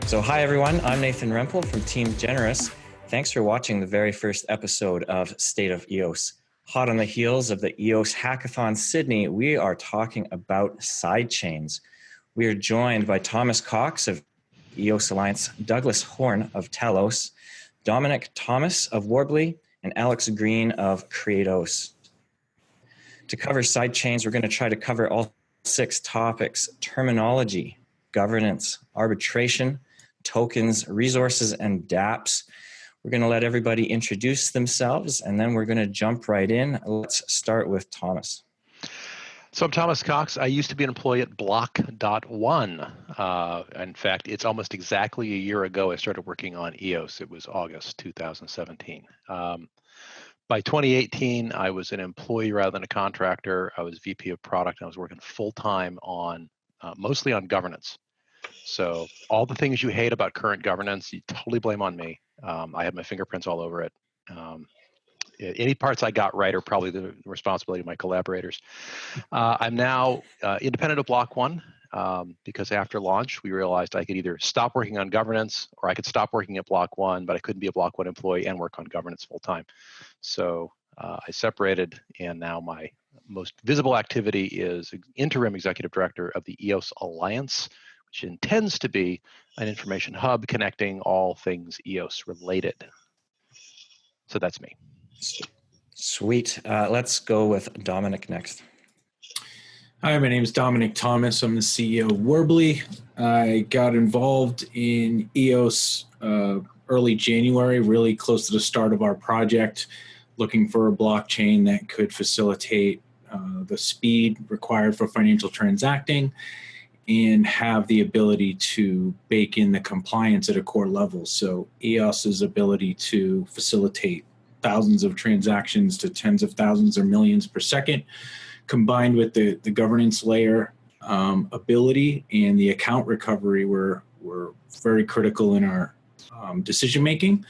So hi everyone, I'm Nathan Rempel from Team GenerEOS. Thanks for watching the very first episode of State of EOS. Hot on the heels of the EOS Hackathon Sydney, we are talking about sidechains. We are joined by Thomas Cox of EOS Alliance, Douglas Horn of Telos, Dominic Thomas of Worbli, and Alex Green of Creatos. To cover sidechains, we're going to try to cover all 6 topics: terminology, governance, arbitration, tokens, resources, and dApps. We're going to let everybody introduce themselves, and then we're going to jump right in. Let's start with Thomas. So I'm Thomas Cox. I used to be an employee at Block.one. In fact, it's almost exactly a year ago I started working on EOS. It was August 2017. By 2018, I was an employee rather than a contractor. I was VP of product, and I was working full-time on mostly on governance. So all the things you hate about current governance, you totally blame on me. I have my fingerprints all over it. Any parts I got right are probably the responsibility of my collaborators. I'm now independent of Block One because after launch, we realized I could either stop working on governance or I could stop working at Block One, but I couldn't be a Block One employee and work on governance full time. So I separated, and now my most visible activity is interim executive director of the EOS Alliance, which intends to be an information hub connecting all things EOS related. So that's me. Sweet. Let's go with Dominic next. Hi, my name is Dominic Thomas. I'm the CEO of Worbli. I got involved in EOS early January, really close to the start of our project, looking for a blockchain that could facilitate the speed required for financial transacting and have the ability to bake in the compliance at a core level. So EOS's ability to facilitate thousands of transactions to tens of thousands or millions per second, combined with the governance layer ability and the account recovery were very critical in our decision making.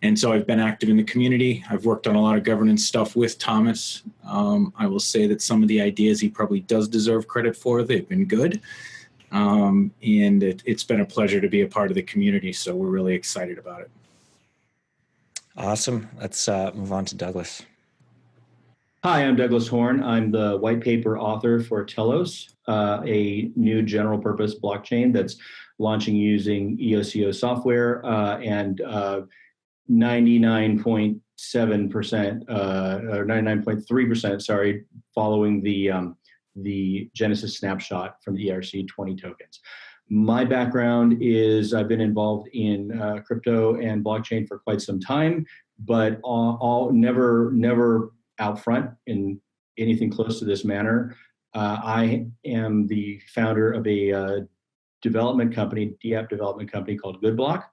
And so I've been active in the community. I've worked on a lot of governance stuff with Thomas. I will say that some of the ideas he probably does deserve credit for, they've been good. And it's been a pleasure to be a part of the community, so we're really excited about it. Awesome. Let's move on to Douglas. Hi, I'm Douglas Horn. I'm the white paper author for Telos, a new general purpose blockchain that's launching using EOS software and 99.7% or 99.3%, sorry, following the Genesis snapshot from the ERC20 tokens. My background is I've been involved in crypto and blockchain for quite some time, but never out front in anything close to this manner. I am the founder of a development company, dApp development company called GoodBlock.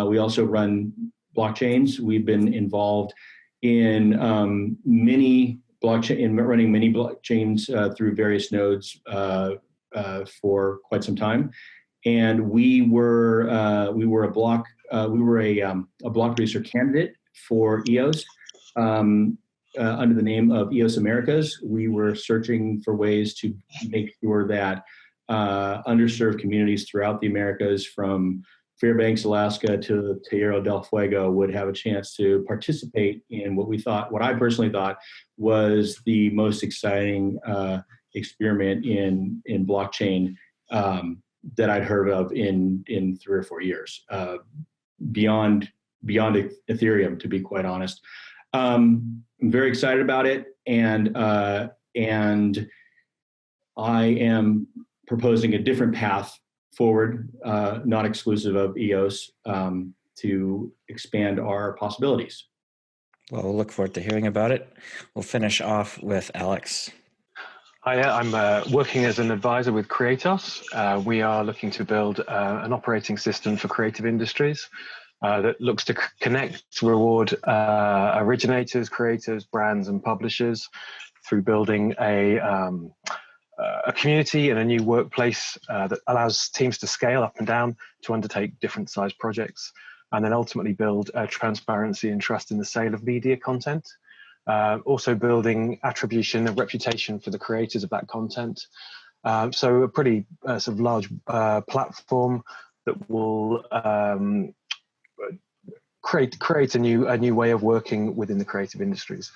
We also run blockchains. We've been involved in running many blockchains through various nodes for quite some time, and we were a block producer candidate for EOS under the name of EOS Americas. We were searching for ways to make sure that underserved communities throughout the Americas, from Fairbanks, Alaska to Tierra del Fuego, would have a chance to participate in what I personally thought was the most exciting experiment in blockchain that I'd heard of in 3 or 4 years, beyond Ethereum, to be quite honest. I'm very excited about it, and I am proposing a different path forward, not exclusive of EOS, to expand our possibilities. Well, we'll look forward to hearing about it. We'll finish off with Alex. Hi, I'm working as an advisor with Creatos. We are looking to build an operating system for creative industries that looks to connect, reward originators, creators, brands, and publishers through building a community and a new workplace that allows teams to scale up and down to undertake different size projects, and then ultimately build transparency and trust in the sale of media content. Also building attribution and reputation for the creators of that content. So a pretty sort of large platform that will create a new way of working within the creative industries.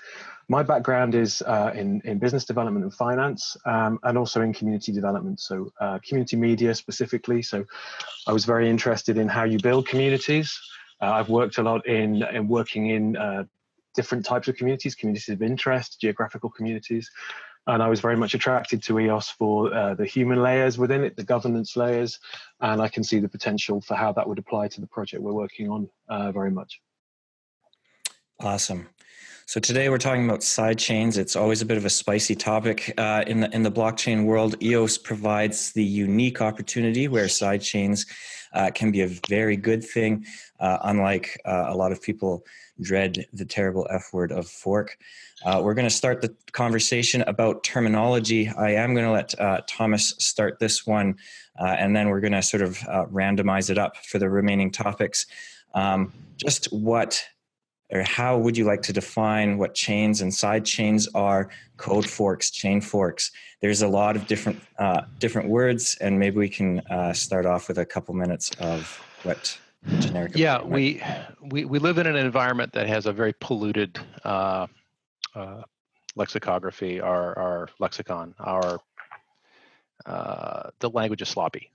My background is in business development and finance, and also in community development, so community media specifically. So I was very interested in how you build communities. I've worked a lot in working in different types of communities of interest, geographical communities. And I was very much attracted to EOS for the human layers within it, the governance layers, and I can see the potential for how that would apply to the project we're working on very much. Awesome. So today we're talking about sidechains. It's always a bit of a spicy topic in the blockchain world. EOS provides the unique opportunity where sidechains can be a very good thing, unlike a lot of people dread the terrible F word of fork. We're going to start the conversation about terminology. I am going to let Thomas start this one, and then we're going to sort of randomize it up for the remaining topics. Just what or how would you like to define what chains and side chains are, code forks, chain forks? There's a lot of different words, and maybe we can start off with a couple minutes of what generic. Yeah, we live in an environment that has a very polluted lexicography. Our lexicon, the language is sloppy.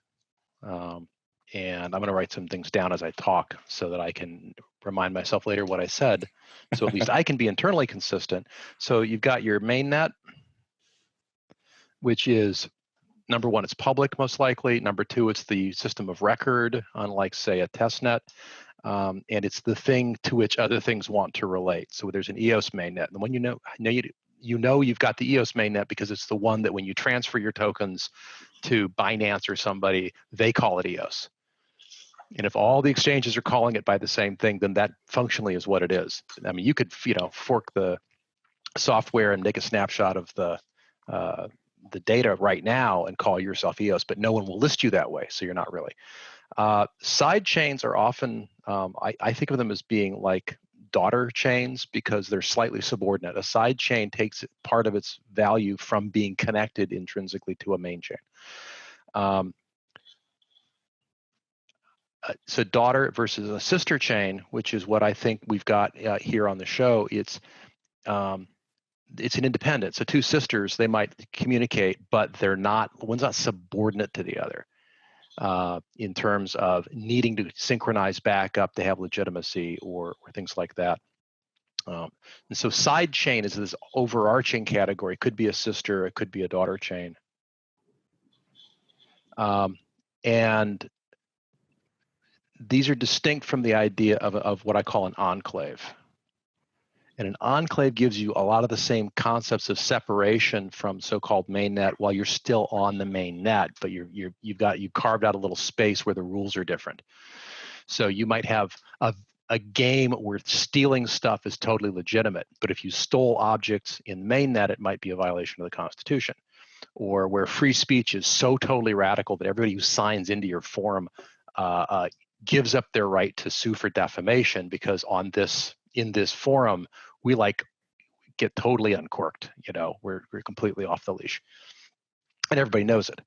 And I'm going to write some things down as I talk so that I can remind myself later what I said. So at least I can be internally consistent. So you've got your mainnet, which is, number one, it's public most likely. Number two, it's the system of record, unlike, say, a testnet. And it's the thing to which other things want to relate. So there's an EOS mainnet. And when you know you've got the EOS mainnet because it's the one that when you transfer your tokens to Binance or somebody, they call it EOS. And if all the exchanges are calling it by the same thing, then that functionally is what it is. I mean, you could, fork the software and make a snapshot of the data right now and call yourself EOS, but no one will list you that way, so you're not really. Side chains are often, I think of them as being like daughter chains because they're slightly subordinate. A side chain takes part of its value from being connected intrinsically to a main chain. So daughter versus a sister chain, which is what I think we've got here on the show. It's an independent. So two sisters, they might communicate, but one's not subordinate to the other in terms of needing to synchronize back up to have legitimacy or things like that. And so side chain is this overarching category. It could be a sister, it could be a daughter chain. And these are distinct from the idea of what I call an enclave. And an enclave gives you a lot of the same concepts of separation from so-called mainnet while you're still on the mainnet, but you've carved out a little space where the rules are different. So you might have a game where stealing stuff is totally legitimate, but if you stole objects in mainnet, it might be a violation of the Constitution. Or where free speech is so totally radical that everybody who signs into your forum gives up their right to sue for defamation because in this forum we get totally uncorked. We're completely off the leash, and everybody knows it.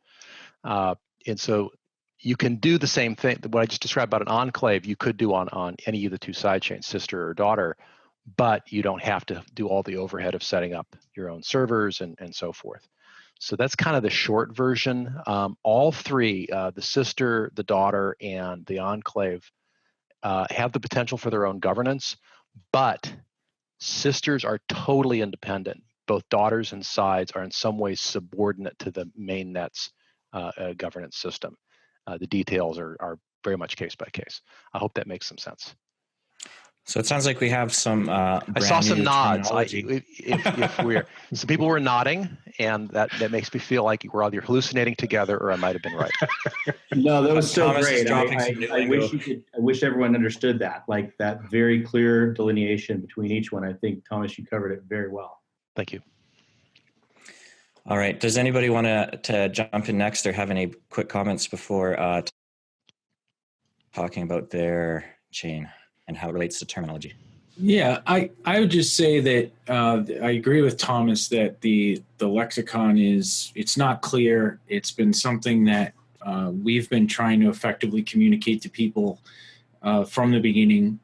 And so you can do the same thing. What I just described about an enclave, you could do on any of the two sidechains, sister or daughter, but you don't have to do all the overhead of setting up your own servers and so forth. So that's kind of the short version. All three, the sister, the daughter, and the enclave, have the potential for their own governance, but sisters are totally independent. Both daughters and sides are in some ways subordinate to the mainnet's governance system. The details are very much case by case. I hope that makes some sense. So it sounds like we have some. I saw some nods. Some people were nodding, and that makes me feel like we're either hallucinating together or I might have been right. No, that was so Thomas great. I wish everyone understood that, like that very clear delineation between each one. I think, Thomas, you covered it very well. Thank you. All right. Does anybody want to jump in next or have any quick comments before talking about their chain and how it relates to terminology? Yeah, I would just say that I agree with Thomas that the lexicon it's not clear. It's been something that we've been trying to effectively communicate to people from the beginning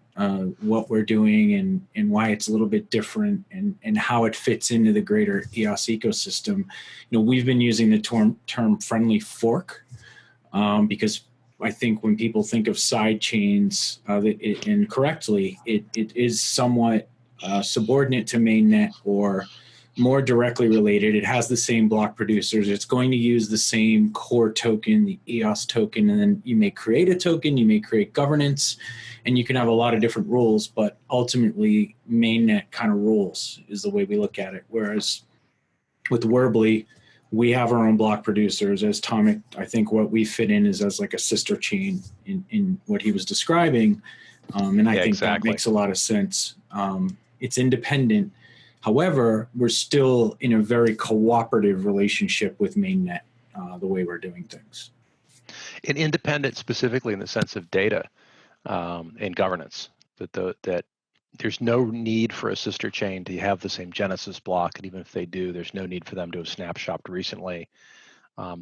what we're doing and why it's a little bit different and how it fits into the greater EOS ecosystem. We've been using the term friendly fork because I think when people think of sidechains incorrectly, it is somewhat subordinate to mainnet or more directly related. It has the same block producers. It's going to use the same core token, the EOS token, and then you may create a token, you may create governance, and you can have a lot of different rules, but ultimately mainnet kind of rules is the way we look at it. Whereas with Worbli, we have our own block producers. As Tom, I think what we fit in is as like a sister chain in what he was describing. And I think that makes a lot of sense. It's independent. However, we're still in a very cooperative relationship with mainnet, the way we're doing things. And independent specifically in the sense of data and governance, that there's no need for a sister chain to have the same Genesis block, and even if they do, there's no need for them to have snapshopped recently.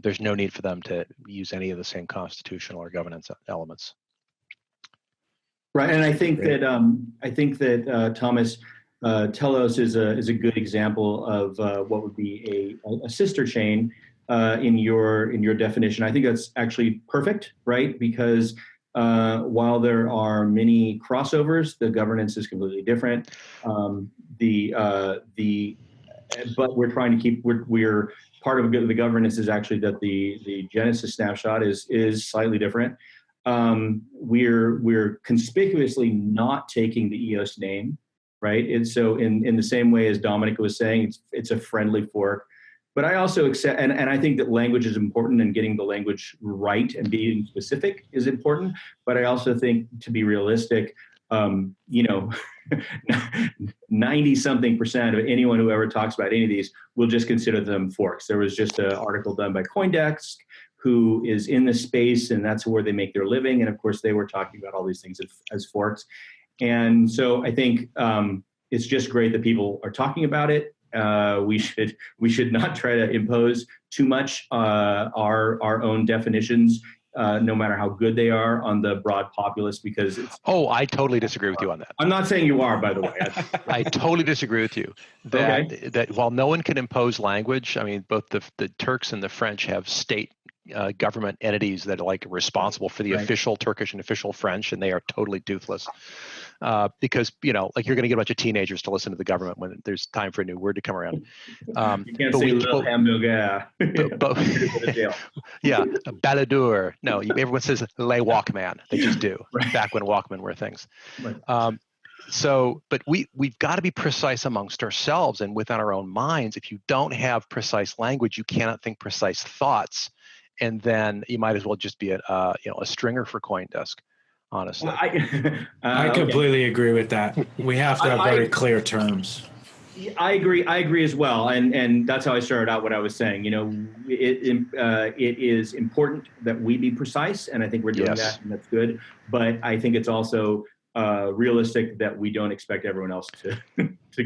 There's no need for them to use any of the same constitutional or governance elements. Right, and I think that Thomas, Telos is a good example of what would be a sister chain in your definition. I think that's actually perfect, right? Because while there are many crossovers, the governance is completely different. But we're trying to keep we're part of the governance is actually that the Genesis snapshot is slightly different. We're conspicuously not taking the EOS name, right? And so in the same way as Dominic was saying, it's a friendly fork. But I also accept, and I think that language is important, and getting the language right and being specific is important. But I also think, to be realistic, 90-something% of anyone who ever talks about any of these will just consider them forks. There was just an article done by CoinDesk, who is in the space, and that's where they make their living. And of course, they were talking about all these things as forks. And so I think it's just great that people are talking about it. We should not try to impose too much our own definitions, no matter how good they are, on the broad populace, because it's. Oh, I totally disagree with you on that. I'm not saying you are, by the way. I totally disagree with you. That while no one can impose language, I mean, both the Turks and the French have state government entities that are like responsible for the official Turkish and official French, and they are totally toothless. Because like you're going to get a bunch of teenagers to listen to the government when there's time for a new word to come around. You can't say little hamburger. Yeah, balladur. No, everyone says les Walkman. They just do. Back when Walkman were things. Right. But we've got to be precise amongst ourselves and within our own minds. If you don't have precise language, you cannot think precise thoughts, and then you might as well just be a stringer for CoinDesk. Honestly, I completely agree with that. We have to have very clear terms. I agree as well, and that's how I started out what I was saying. It is important that we be precise, and I think we're doing that, and that's good. But I think it's also realistic that we don't expect everyone else to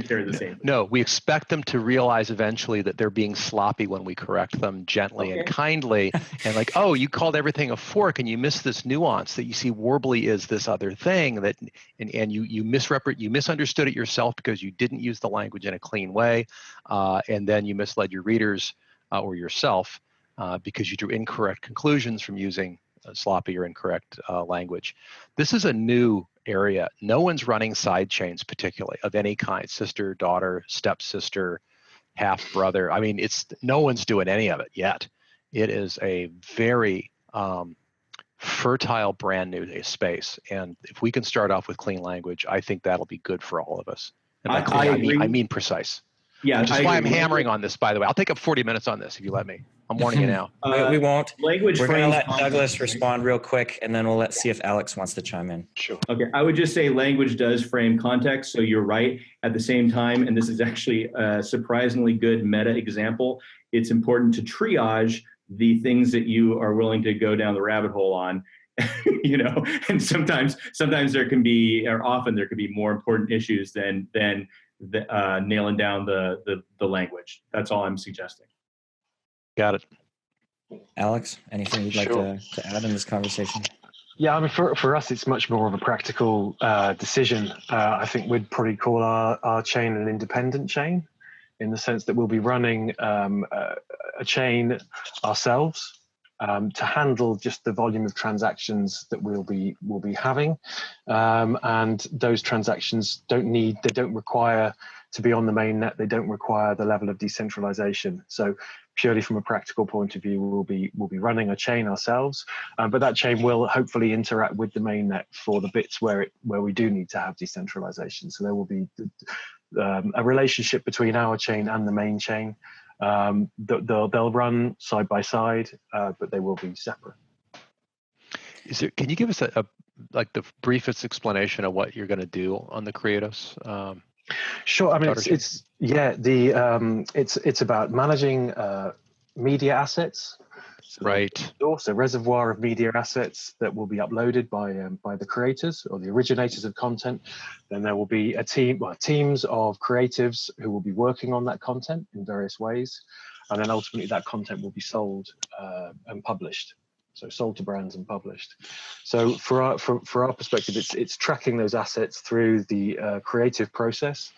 carry the same. No, we expect them to realize eventually that they're being sloppy when we correct them gently and kindly, and like, oh, you called everything a fork and you missed this nuance that you see Worbli is this other thing that, and you misunderstood it yourself because you didn't use the language in a clean way, and then you misled your readers or yourself because you drew incorrect conclusions from using sloppy or incorrect language. This is a new area. No one's running sidechains particularly of any kind, sister, daughter, stepsister, half brother. I mean, no one's doing any of it yet. It is a very fertile, brand new space. And if we can start off with clean language, I think that'll be good for all of us. And by clean, I mean precise. Yeah, which is why I'm hammering on this, by the way. I'll take up 40 minutes on this if you let me. I'm warning you now. We won't. Language. We're going to let Douglas respond real quick, and then we'll see if Alex wants to chime in. Sure. Okay, I would just say language does frame context, so you're right. At the same time, and this is actually a surprisingly good meta example, it's important to triage the things that you are willing to go down the rabbit hole on. And sometimes there can be, or often there could be more important issues than nailing down the language. That's all I'm suggesting. Got it. Alex, anything you'd like Sure. to add in this conversation? Yeah, I mean, for us, it's much more of a practical decision. I think we'd probably call our chain an independent chain, in the sense that we'll be running a chain ourselves to handle just the volume of transactions that we'll be having, and those transactions don't require to be on the mainnet. They don't require the level of decentralization. So purely from a practical point of view, we'll be running a chain ourselves, but that chain will hopefully interact with the mainnet for the bits where we do need to have decentralization. So there will be a relationship between our chain and the main chain. They'll run side by side, but they will be separate. Can you give us a like the briefest explanation of what you're going to do on the Creatos? Sure. I mean, it's about managing media assets. So right. Also, reservoir of media assets that will be uploaded by the creators or the originators of content. Then there will be teams of creatives who will be working on that content in various ways, and then ultimately that content will be sold and published. So sold to brands and published. So for our perspective, it's tracking those assets through the creative process,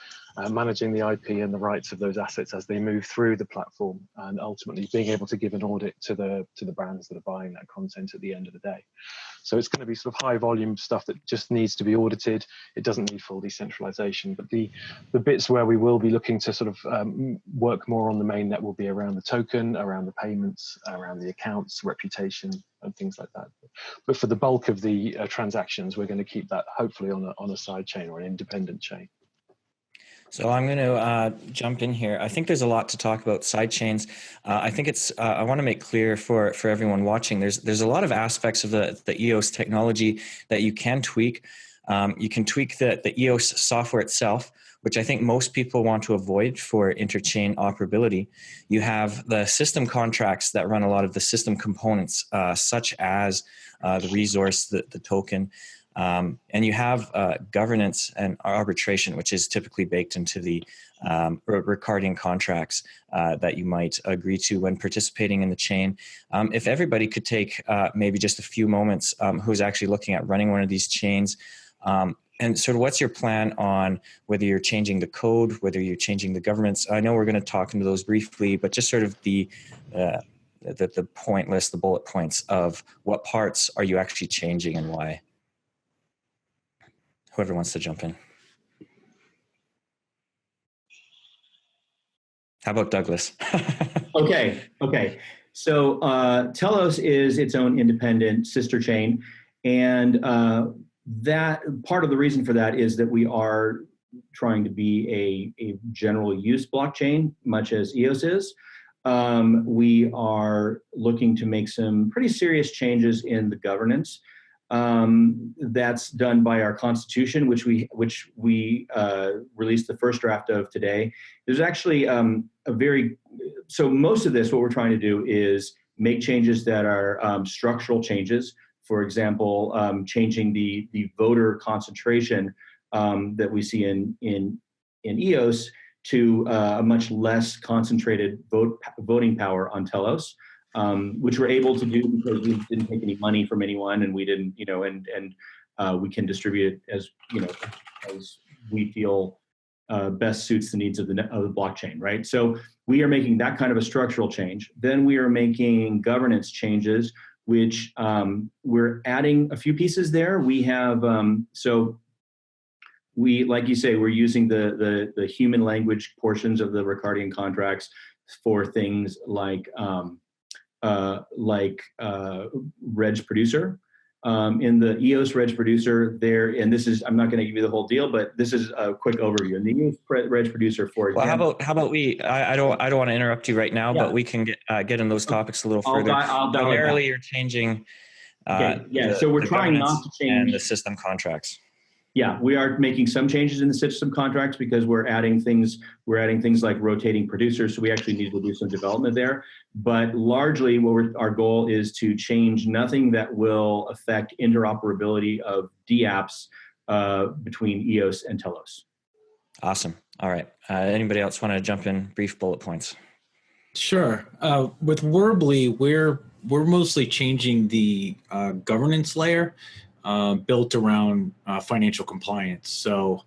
managing the IP and the rights of those assets as they move through the platform, and ultimately being able to give an audit to the brands that are buying that content at the end of the day. So it's going to be sort of high volume stuff that just needs to be audited. It doesn't need full decentralization, but the bits where we will be looking to sort of work more on the mainnet will be around the token, around the payments, around the accounts, reputation, and things like that. But for the bulk of the transactions, we're going to keep that hopefully on a side chain or an independent chain. So I'm going to jump in here. I think there's a lot to talk about sidechains. I think I want to make clear for everyone watching, there's a lot of aspects of the EOS technology that you can tweak. You can tweak the EOS software itself, which I think most people want to avoid for interchain operability. You have the system contracts that run a lot of the system components, such as the resource, the token. And you have governance and arbitration, which is typically baked into the recording contracts that you might agree to when participating in the chain. If everybody could take maybe just a few moments, who's actually looking at running one of these chains, and sort of what's your plan on whether you're changing the code, whether you're changing the governance? I know we're going to talk into those briefly, but just sort of the point list, the bullet points of what parts are you actually changing and why? Whoever wants to jump in. How about Douglas? Okay. So Telos is its own independent sister chain, and that part of the reason for that is that we are trying to be a general use blockchain, much as EOS is. We are looking to make some pretty serious changes in the governance. That's done by our constitution, which we released the first draft of today. There's actually so most of this, what we're trying to do is make changes that are structural changes. For example, changing the voter concentration that we see in EOS to a much less concentrated voting power on Telos. Which we're able to do because we didn't take any money from anyone, and we didn't, and we can distribute it as we feel best suits the needs of the blockchain, right? So we are making that kind of a structural change. Then we are making governance changes, which we're adding a few pieces there. We have like you say, we're using the human language portions of the Ricardian contracts for things like Reg Producer. In the EOS Reg Producer there, and this is, I'm not going to give you the whole deal, but this is a quick overview. In the EOS Reg Producer, for example. Well, how about we, I don't want to interrupt you right now, but we can get in those topics a little further. Primarily you're changing so we're trying not to change and the system contracts. Yeah, we are making some changes in the system contracts because we're adding things like rotating producers. So we actually need to do some development there. But largely our goal is to change nothing that will affect interoperability of DApps between EOS and Telos. Awesome. All right. Anybody else want to jump in? Brief bullet points. Sure. With Worbli, we're mostly changing the governance layer built around financial compliance. So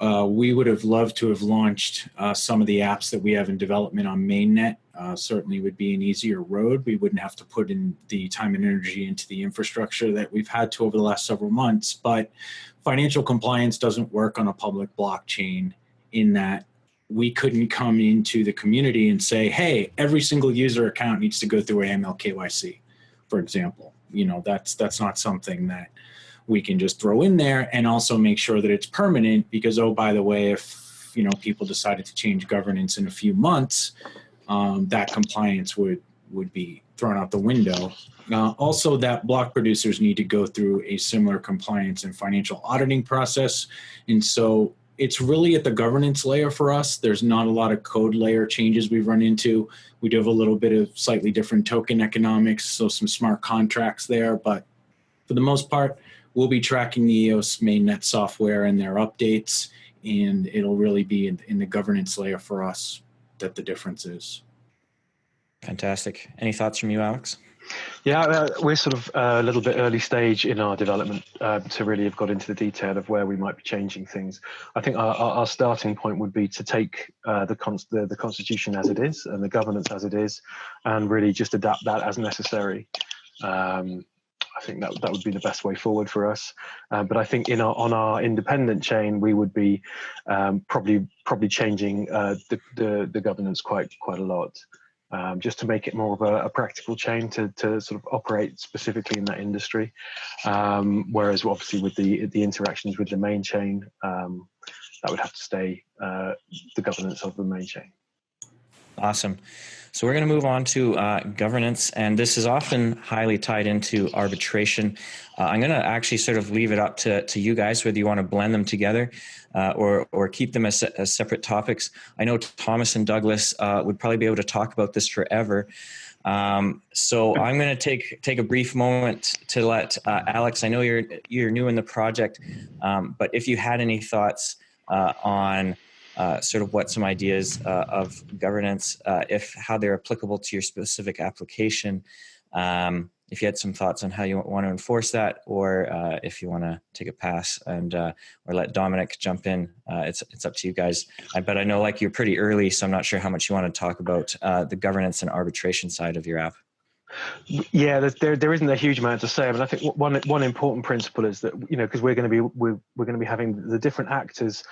we would have loved to have launched some of the apps that we have in development on Mainnet. Certainly would be an easier road. We wouldn't have to put in the time and energy into the infrastructure that we've had to over the last several months. But financial compliance doesn't work on a public blockchain in that we couldn't come into the community and say, hey, every single user account needs to go through AML KYC, for example. That's not something that we can just throw in there, and also make sure that it's permanent because, oh, by the way, if people decided to change governance in a few months, that compliance would be thrown out the window. Also, that block producers need to go through a similar compliance and financial auditing process. And so it's really at the governance layer for us. There's not a lot of code layer changes we've run into. We do have a little bit of slightly different token economics, so some smart contracts there. But for the most part, we'll be tracking the EOS mainnet software and their updates, and it'll really be in the governance layer for us that the difference is. Fantastic. Any thoughts from you, Alex? Yeah, we're sort of a little bit early stage in our development to really have got into the detail of where we might be changing things. I think our starting point would be to take the constitution as it is and the governance as it is, and really just adapt that as necessary. I think that would be the best way forward for us. But I think on our independent chain, we would be probably changing the governance quite a lot. Just to make it more of a practical chain to sort of operate specifically in that industry. Whereas obviously with the interactions with the main chain, that would have to stay the governance of the main chain. Awesome. So we're going to move on to governance, and this is often highly tied into arbitration. I'm going to actually sort of leave it up to you guys whether you want to blend them together or keep them as separate topics. I know Thomas and Douglas would probably be able to talk about this forever. So I'm going to take a brief moment to let Alex. I know you're new in the project, but if you had any thoughts on sort of what some ideas of governance, how they're applicable to your specific application. If you had some thoughts on how you want to enforce that, or if you want to take a pass and or let Dominic jump in, it's up to you guys. But I know you're pretty early, so I'm not sure how much you want to talk about the governance and arbitration side of your app. Yeah, there isn't a huge amount to say, but I think one important principle is that because we're going to be having the different actors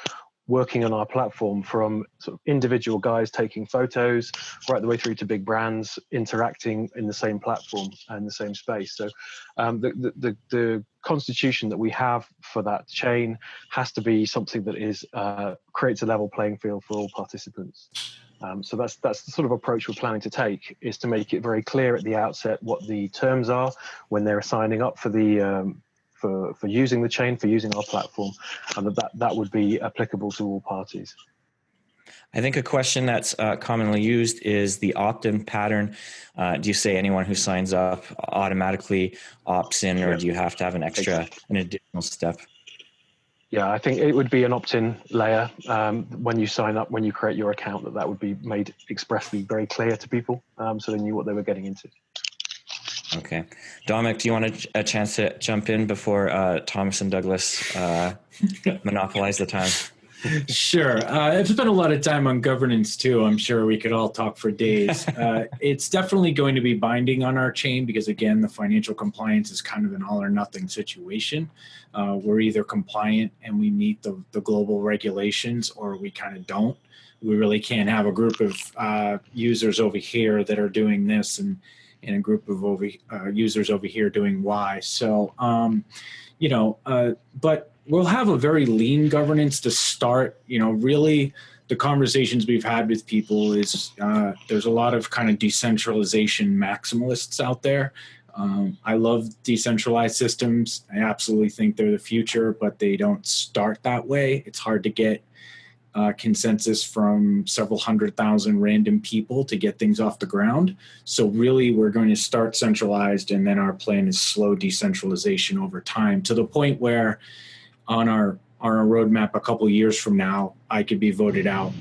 working on our platform, from sort of individual guys taking photos right the way through to big brands interacting in the same platform and the same space. So the constitution that we have for that chain has to be something that is creates a level playing field for all participants. So that's the sort of approach we're planning to take, is to make it very clear at the outset what the terms are when they're signing up for the for using the chain, for using our platform, and that would be applicable to all parties. I think a question that's commonly used is the opt-in pattern. Do you say anyone who signs up automatically opts in, or do you have to have an additional step? Yeah, I think it would be an opt-in layer when you sign up, when you create your account, that would be made expressly very clear to people, so they knew what they were getting into. Okay. Dominic, do you want a chance to jump in before Thomas and Douglas monopolize the time? Sure. I've spent a lot of time on governance too. I'm sure we could all talk for days. It's definitely going to be binding on our chain because, again, the financial compliance is kind of an all or nothing situation. We're either compliant and we meet the global regulations, or we kind of don't. We really can't have a group of users over here that are doing this and a group of users over here doing Y. So, but we'll have a very lean governance to start. Really the conversations we've had with people is there's a lot of kind of decentralization maximalists out there. I love decentralized systems. I absolutely think they're the future, but they don't start that way. It's hard to get consensus from several 100,000 random people to get things off the ground. So really we're going to start centralized, and then our plan is slow decentralization over time, to the point where on our roadmap a couple of years from now, I could be voted out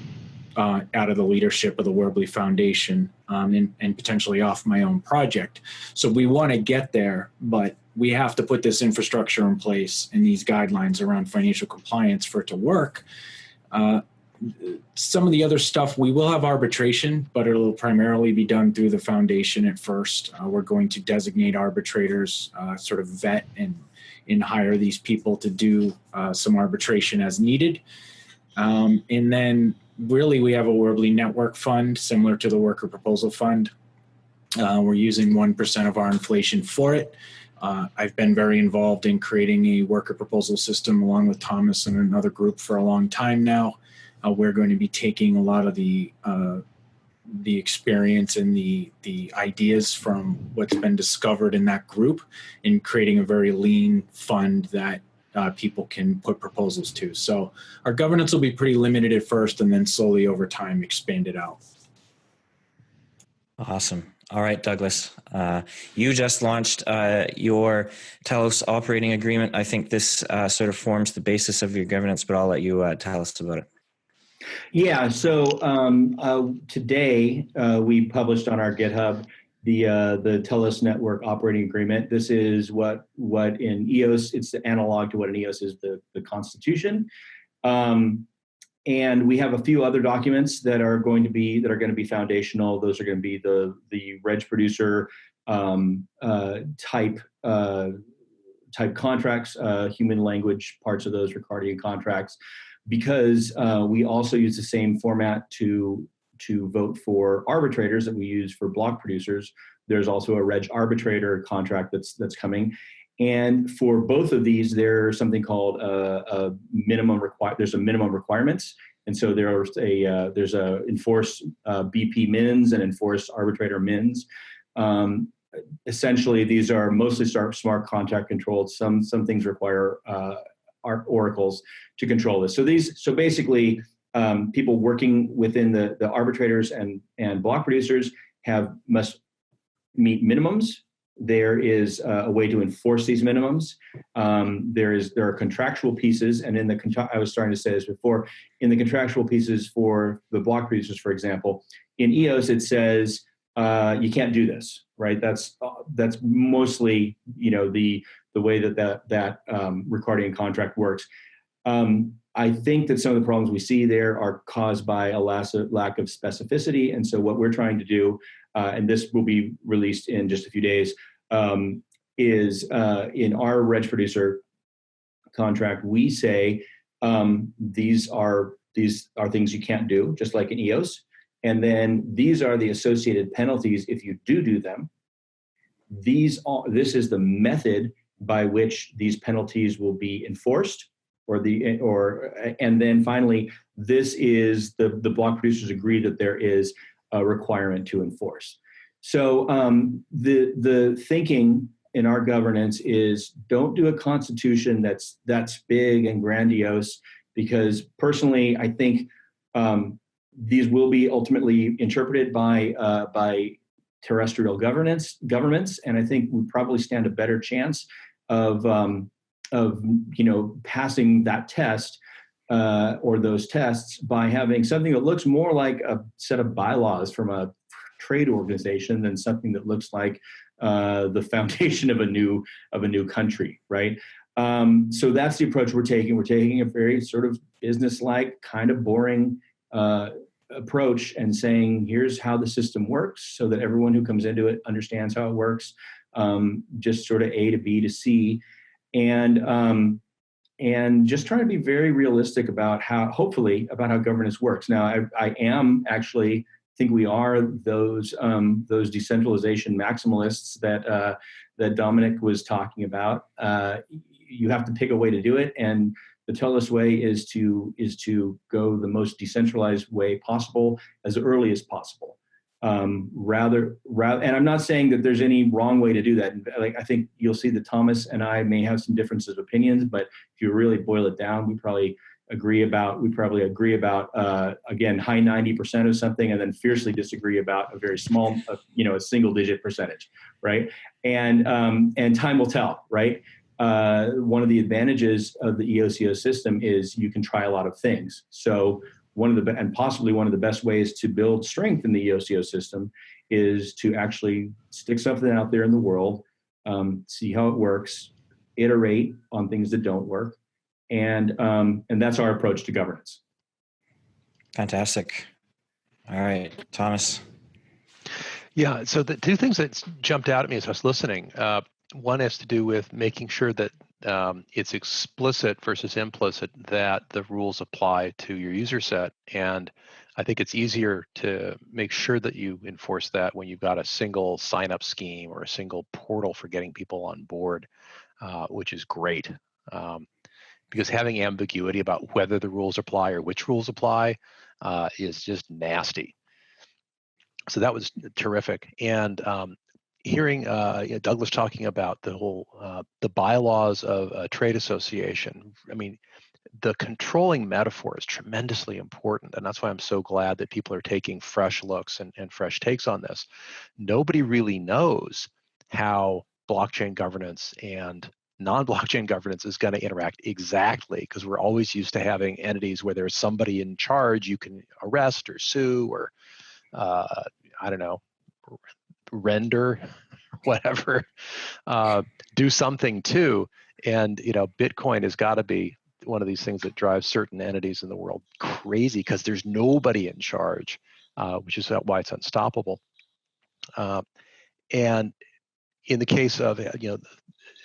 out of the leadership of the Worbli Foundation and potentially off my own project. So we want to get there, but we have to put this infrastructure in place and these guidelines around financial compliance for it to work. Some of the other stuff, we will have arbitration, but it'll primarily be done through the foundation at first. We're going to designate arbitrators, sort of vet and hire these people to do some arbitration as needed. And then really we have a Worbli network fund similar to the worker proposal fund. We're using 1% of our inflation for it. I've been very involved in creating a worker proposal system along with Thomas and another group for a long time now. We're going to be taking a lot of the experience and the ideas from what's been discovered in that group and creating a very lean fund that people can put proposals to. So our governance will be pretty limited at first and then slowly over time expand it out. Awesome. All right, Douglas, you just launched your Telos operating agreement. I think this sort of forms the basis of your governance, but I'll let you tell us about it. Yeah, so today we published on our GitHub the Telos Network Operating Agreement. This is what in EOS, it's the analog to what in EOS is the Constitution. And we have a few other documents that are going to be foundational. Those are going to be the reg producer type contracts, human language parts of those Ricardian contracts, because we also use the same format to vote for arbitrators that we use for block producers. There's also a reg arbitrator contract that's coming. And for both of these, there's something called a minimum requirements. And so there's a enforce BP mins and enforce arbitrator mins. Essentially, these are mostly smart contract controlled. Some things require oracles to control this. So basically, people working within the arbitrators and block producers must meet minimums. There is a way to enforce these minimums. There are contractual pieces, and I was starting to say this before, in the contractual pieces for the block producers, for example, in EOS it says you can't do this, right? That's mostly the way that Ricardian contract works. I think that some of the problems we see there are caused by a lack of specificity, and so what we're trying to do, and this will be released in just a few days, is in our reg producer contract, we say these are things you can't do, just like in EOS, and then these are the associated penalties if you do them. This is the method by which these penalties will be enforced, and then finally, this is the block producers agree that there is a requirement to enforce. So the thinking in our governance is don't do a constitution that's big and grandiose, because personally I think these will be ultimately interpreted by terrestrial governments, and I think we probably stand a better chance of passing that test or those tests by having something that looks more like a set of bylaws from a trade organization than something that looks like the foundation of a new country, right? So that's the approach we're taking. We're taking a very sort of business-like, kind of boring approach and saying, here's how the system works so that everyone who comes into it understands how it works, just sort of A to B to C. And just trying to be very realistic about how governance works. Now, I am actually think we are those decentralization maximalists that Dominic was talking about. You have to pick a way to do it, and the Telos way is to go the most decentralized way possible as early as possible. Rather, and I'm not saying that there's any wrong way to do that. Like, I think you'll see that Thomas and I may have some differences of opinions, but if you really boil it down, we probably agree about again, high 90% of something, and then fiercely disagree about a very small, a single digit percentage, right? And time will tell, right? One of the advantages of the EOS system is you can try a lot of things. So and possibly one of the best ways to build strength in the EOS ecosystem is to actually stick something out there in the world, see how it works, iterate on things that don't work, and that's our approach to governance. Fantastic. All right, Thomas. Yeah, so the two things that jumped out at me as I was listening, one has to do with making sure that it's explicit versus implicit that the rules apply to your user set. And I think it's easier to make sure that you enforce that when you've got a single sign-up scheme or a single portal for getting people on board, which is great. Because having ambiguity about whether the rules apply or which rules apply is just nasty. So that was terrific. And hearing Douglas talking about the whole the bylaws of a trade association, I mean, the controlling metaphor is tremendously important, and that's why I'm so glad that people are taking fresh looks and fresh takes on this. Nobody really knows how blockchain governance and non-blockchain governance is going to interact exactly, because we're always used to having entities where there's somebody in charge you can arrest or sue or I don't know, render, whatever, do something too. And, Bitcoin has got to be one of these things that drives certain entities in the world crazy because there's nobody in charge, which is why it's unstoppable. And in the case of,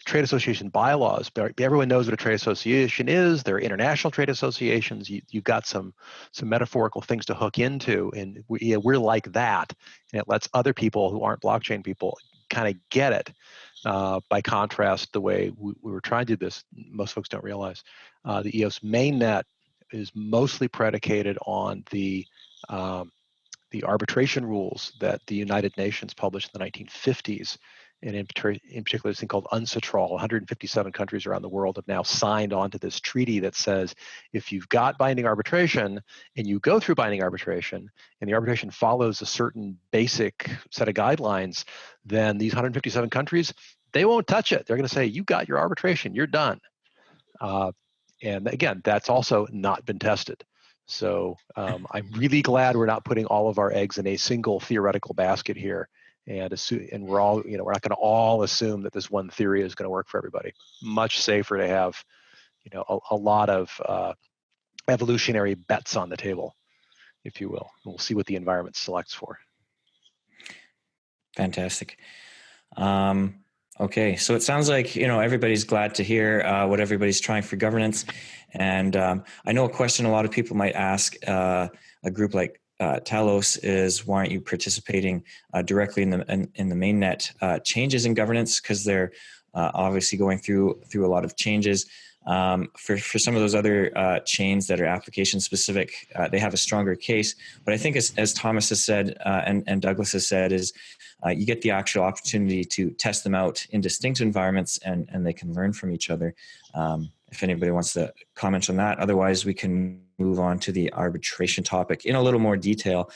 trade association bylaws, everyone knows what a trade association is. There are international trade associations. You've got some metaphorical things to hook into, and we're like that, and it lets other people who aren't blockchain people kind of get it. By contrast, the way we were trying to do this, most folks don't realize, the EOS mainnet is mostly predicated on the arbitration rules that the United Nations published in the 1950s. And in particular, this thing called UNCITRAL. 157 countries around the world have now signed on to this treaty that says if you've got binding arbitration and you go through binding arbitration and the arbitration follows a certain basic set of guidelines, then these 157 countries, they won't touch it. They're going to say, you got your arbitration, you're done. And again, that's also not been tested. So I'm really glad we're not putting all of our eggs in a single theoretical basket here. And we're all, we're not going to all assume that this one theory is going to work for everybody. Much safer to have, a lot of evolutionary bets on the table, if you will. And we'll see what the environment selects for. Fantastic. Okay, so it sounds like everybody's glad to hear what everybody's trying for governance, and I know a question a lot of people might ask a group like Telos is, why aren't you participating directly in the mainnet changes in governance? Because they're obviously going through a lot of changes. For some of those other chains that are application specific, they have a stronger case. But I think as Thomas has said and Douglas has said, is you get the actual opportunity to test them out in distinct environments, and they can learn from each other. If anybody wants to comment on that, otherwise we can move on to the arbitration topic in a little more detail.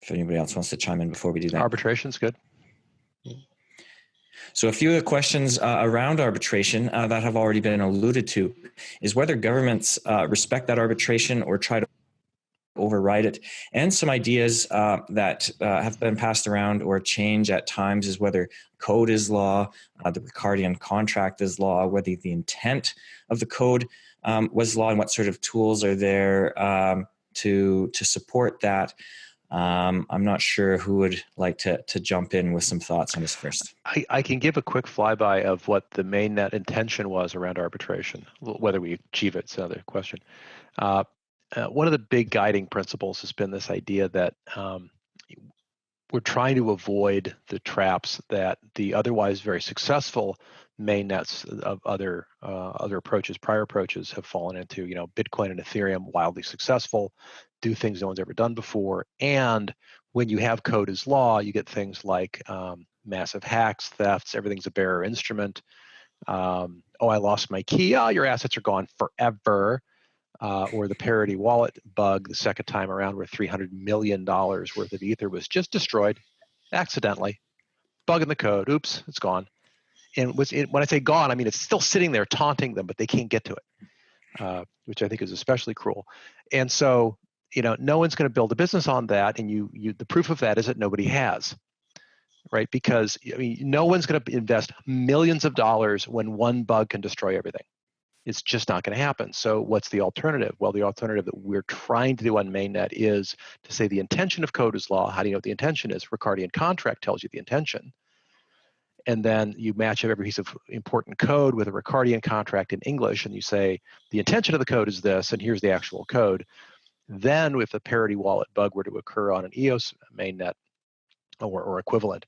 If anybody else wants to chime in before we do that. Arbitration's good. So a few of the questions around arbitration that have already been alluded to is whether governments respect that arbitration or try to override it. And some ideas that have been passed around or change at times is whether code is law, the Ricardian contract is law, whether the intent of the code was law, and what sort of tools are there to support that. I'm not sure who would like to jump in with some thoughts on this first. I can give a quick flyby of what the mainnet intention was around arbitration. Whether we achieve it's another question. One of the big guiding principles has been this idea that we're trying to avoid the traps that the otherwise very successful mainnets of other approaches, prior approaches, have fallen into. Bitcoin and Ethereum, wildly successful, do things no one's ever done before. And when you have code as law, you get things like massive hacks, thefts, everything's a bearer instrument. I lost my key. Oh, your assets are gone forever. Or the parity wallet bug the second time around, where $300 million worth of Ether was just destroyed accidentally. Bug in the code. Oops, it's gone. And when I say gone, I mean it's still sitting there taunting them, but they can't get to it. which I think is especially cruel. And so, no one's going to build a business on that. And the proof of that is that nobody has, right? Because no one's going to invest millions of dollars when one bug can destroy everything. It's just not going to happen. So what's the alternative? Well, the alternative that we're trying to do on Mainnet is to say the intention of code is law. How do you know what the intention is? Ricardian contract tells you the intention. And then you match up every piece of important code with a Ricardian contract in English, and you say the intention of the code is this, and here's the actual code. Then if a parity wallet bug were to occur on an EOS mainnet or equivalent,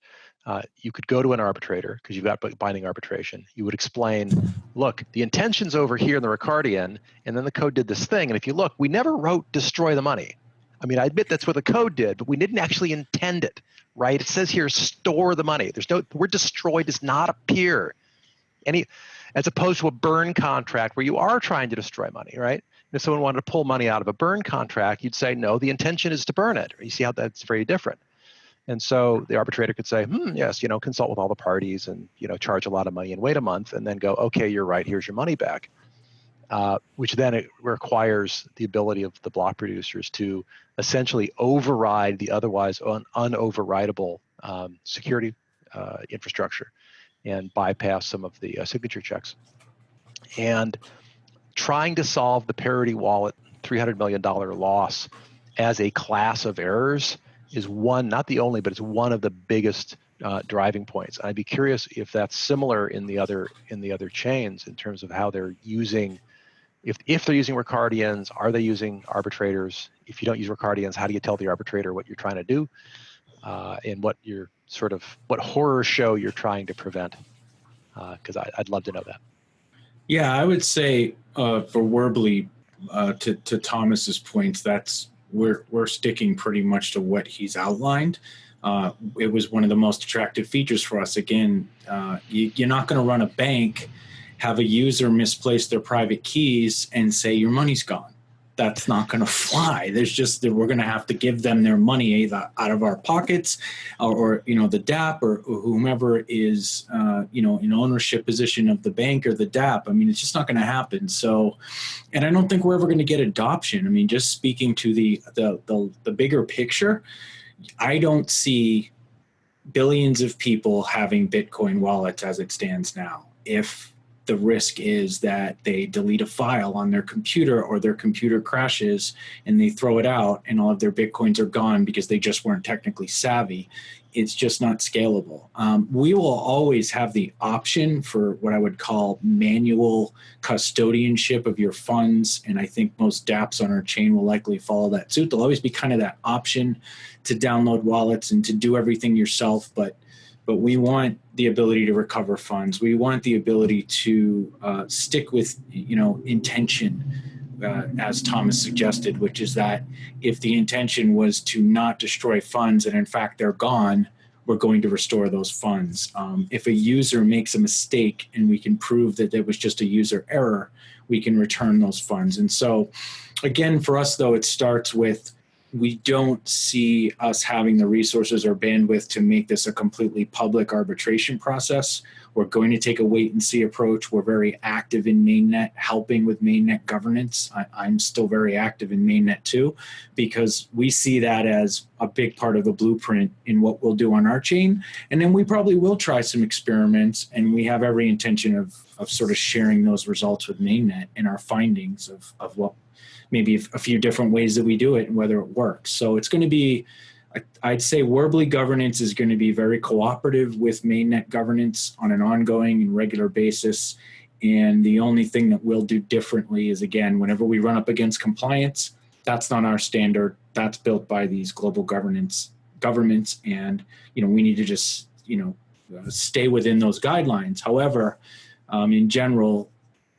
you could go to an arbitrator because you've got binding arbitration. You would explain, look, the intention's over here in the Ricardian, and then the code did this thing. And if you look, we never wrote destroy the money. I admit that's what the code did, but we didn't actually intend it, right? It says here, store the money. The word destroy does not appear as opposed to a burn contract where you are trying to destroy money, right? If someone wanted to pull money out of a burn contract, you'd say, no, the intention is to burn it. You see how that's very different. And so the arbitrator could say, yes, consult with all the parties and, charge a lot of money and wait a month and then go, okay, you're right, here's your money back. Which then it requires the ability of the block producers to essentially override the otherwise unoverridable security infrastructure and bypass some of the signature checks. And trying to solve the parity wallet $300 million loss as a class of errors is one, not the only, but it's one of the biggest driving points. I'd be curious if that's similar in the other chains in terms of how they're using. If they're using Ricardians, are they using arbitrators? If you don't use Ricardians, how do you tell the arbitrator what you're trying to do and what horror show you're trying to prevent? Because I'd love to know that. Yeah, I would say for Worbli, to Thomas's points, we're sticking pretty much to what he's outlined. It was one of the most attractive features for us. Again, you're not going to run a bank, have a user misplace their private keys and say your money's gone. That's not going to fly. We're going to have to give them their money either out of our pockets or the DApp or whomever is, in ownership position of the bank or the DApp. It's just not going to happen. So, and I don't think we're ever going to get adoption. Just speaking to the bigger picture, I don't see billions of people having Bitcoin wallets as it stands now. If the risk is that they delete a file on their computer or their computer crashes and they throw it out and all of their Bitcoins are gone because they just weren't technically savvy, it's just not scalable. We will always have the option for what I would call manual custodianship of your funds, and I think most dApps on our chain will likely follow that suit. There'll always be kind of that option to download wallets and to do everything yourself, but we want the ability to recover funds. We want the ability to stick with, intention, as Thomas suggested, which is that if the intention was to not destroy funds and in fact they're gone, we're going to restore those funds. If a user makes a mistake and we can prove that it was just a user error, we can return those funds. And so, again, for us, though, it starts with we don't see us having the resources or bandwidth to make this a completely public arbitration process. We're going to take a wait and see approach. We're very active in Mainnet, helping with Mainnet governance. I'm still very active in Mainnet too, because we see that as a big part of the blueprint in what we'll do on our chain. And then we probably will try some experiments, and we have every intention of sort of sharing those results with Mainnet and our findings of what maybe a few different ways that we do it and whether it works. So it's going to be, I'd say Worbli governance is going to be very cooperative with Mainnet governance on an ongoing and regular basis. And the only thing that we'll do differently is, again, whenever we run up against compliance, that's not our standard. That's built by these global governments. And, we need to just, stay within those guidelines. However, in general,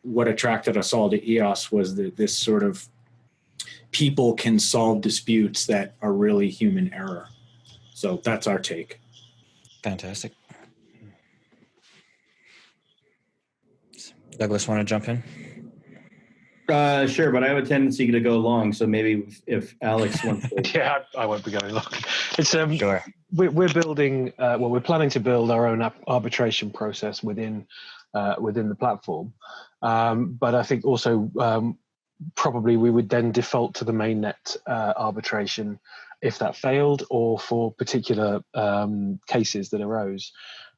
what attracted us all to EOS was this sort of people can solve disputes that are really human error. So that's our take. Fantastic. Douglas, want to jump in? Sure, but I have a tendency to go long, so maybe if Alex wants to. Yeah, I won't be going long. It's Sure. We're building. We're planning to build our own arbitration process within within the platform. But I think also probably we would then default to the mainnet arbitration if that failed, or for particular cases that arose.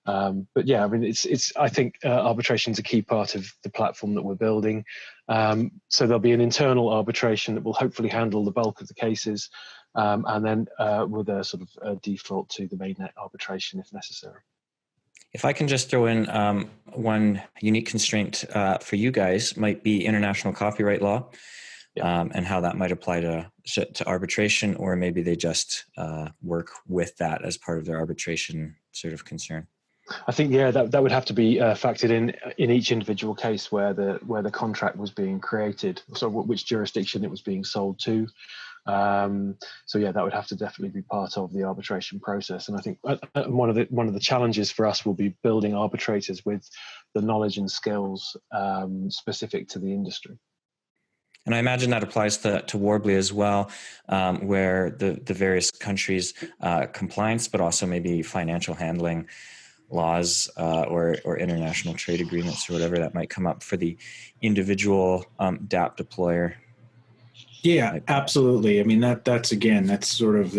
But yeah, I mean, I think arbitration is a key part of the platform that we're building. So there'll be an internal arbitration that will hopefully handle the bulk of the cases, and then with a sort of default to the mainnet arbitration if necessary. If I can just throw in one unique constraint for you guys, might be international copyright law, and how that might apply to arbitration, or maybe they just work with that as part of their arbitration sort of concern. I think that would have to be factored in each individual case where the contract was being created, so which jurisdiction it was being sold to. So yeah, that would have to definitely be part of the arbitration process. And I think one of the challenges for us will be building arbitrators with the knowledge and skills specific to the industry. And I imagine that applies to Worbli as well, where the various countries' compliance, but also maybe financial handling laws or international trade agreements or whatever that might come up for the individual DApp deployer. Yeah, absolutely. I mean, that's sort of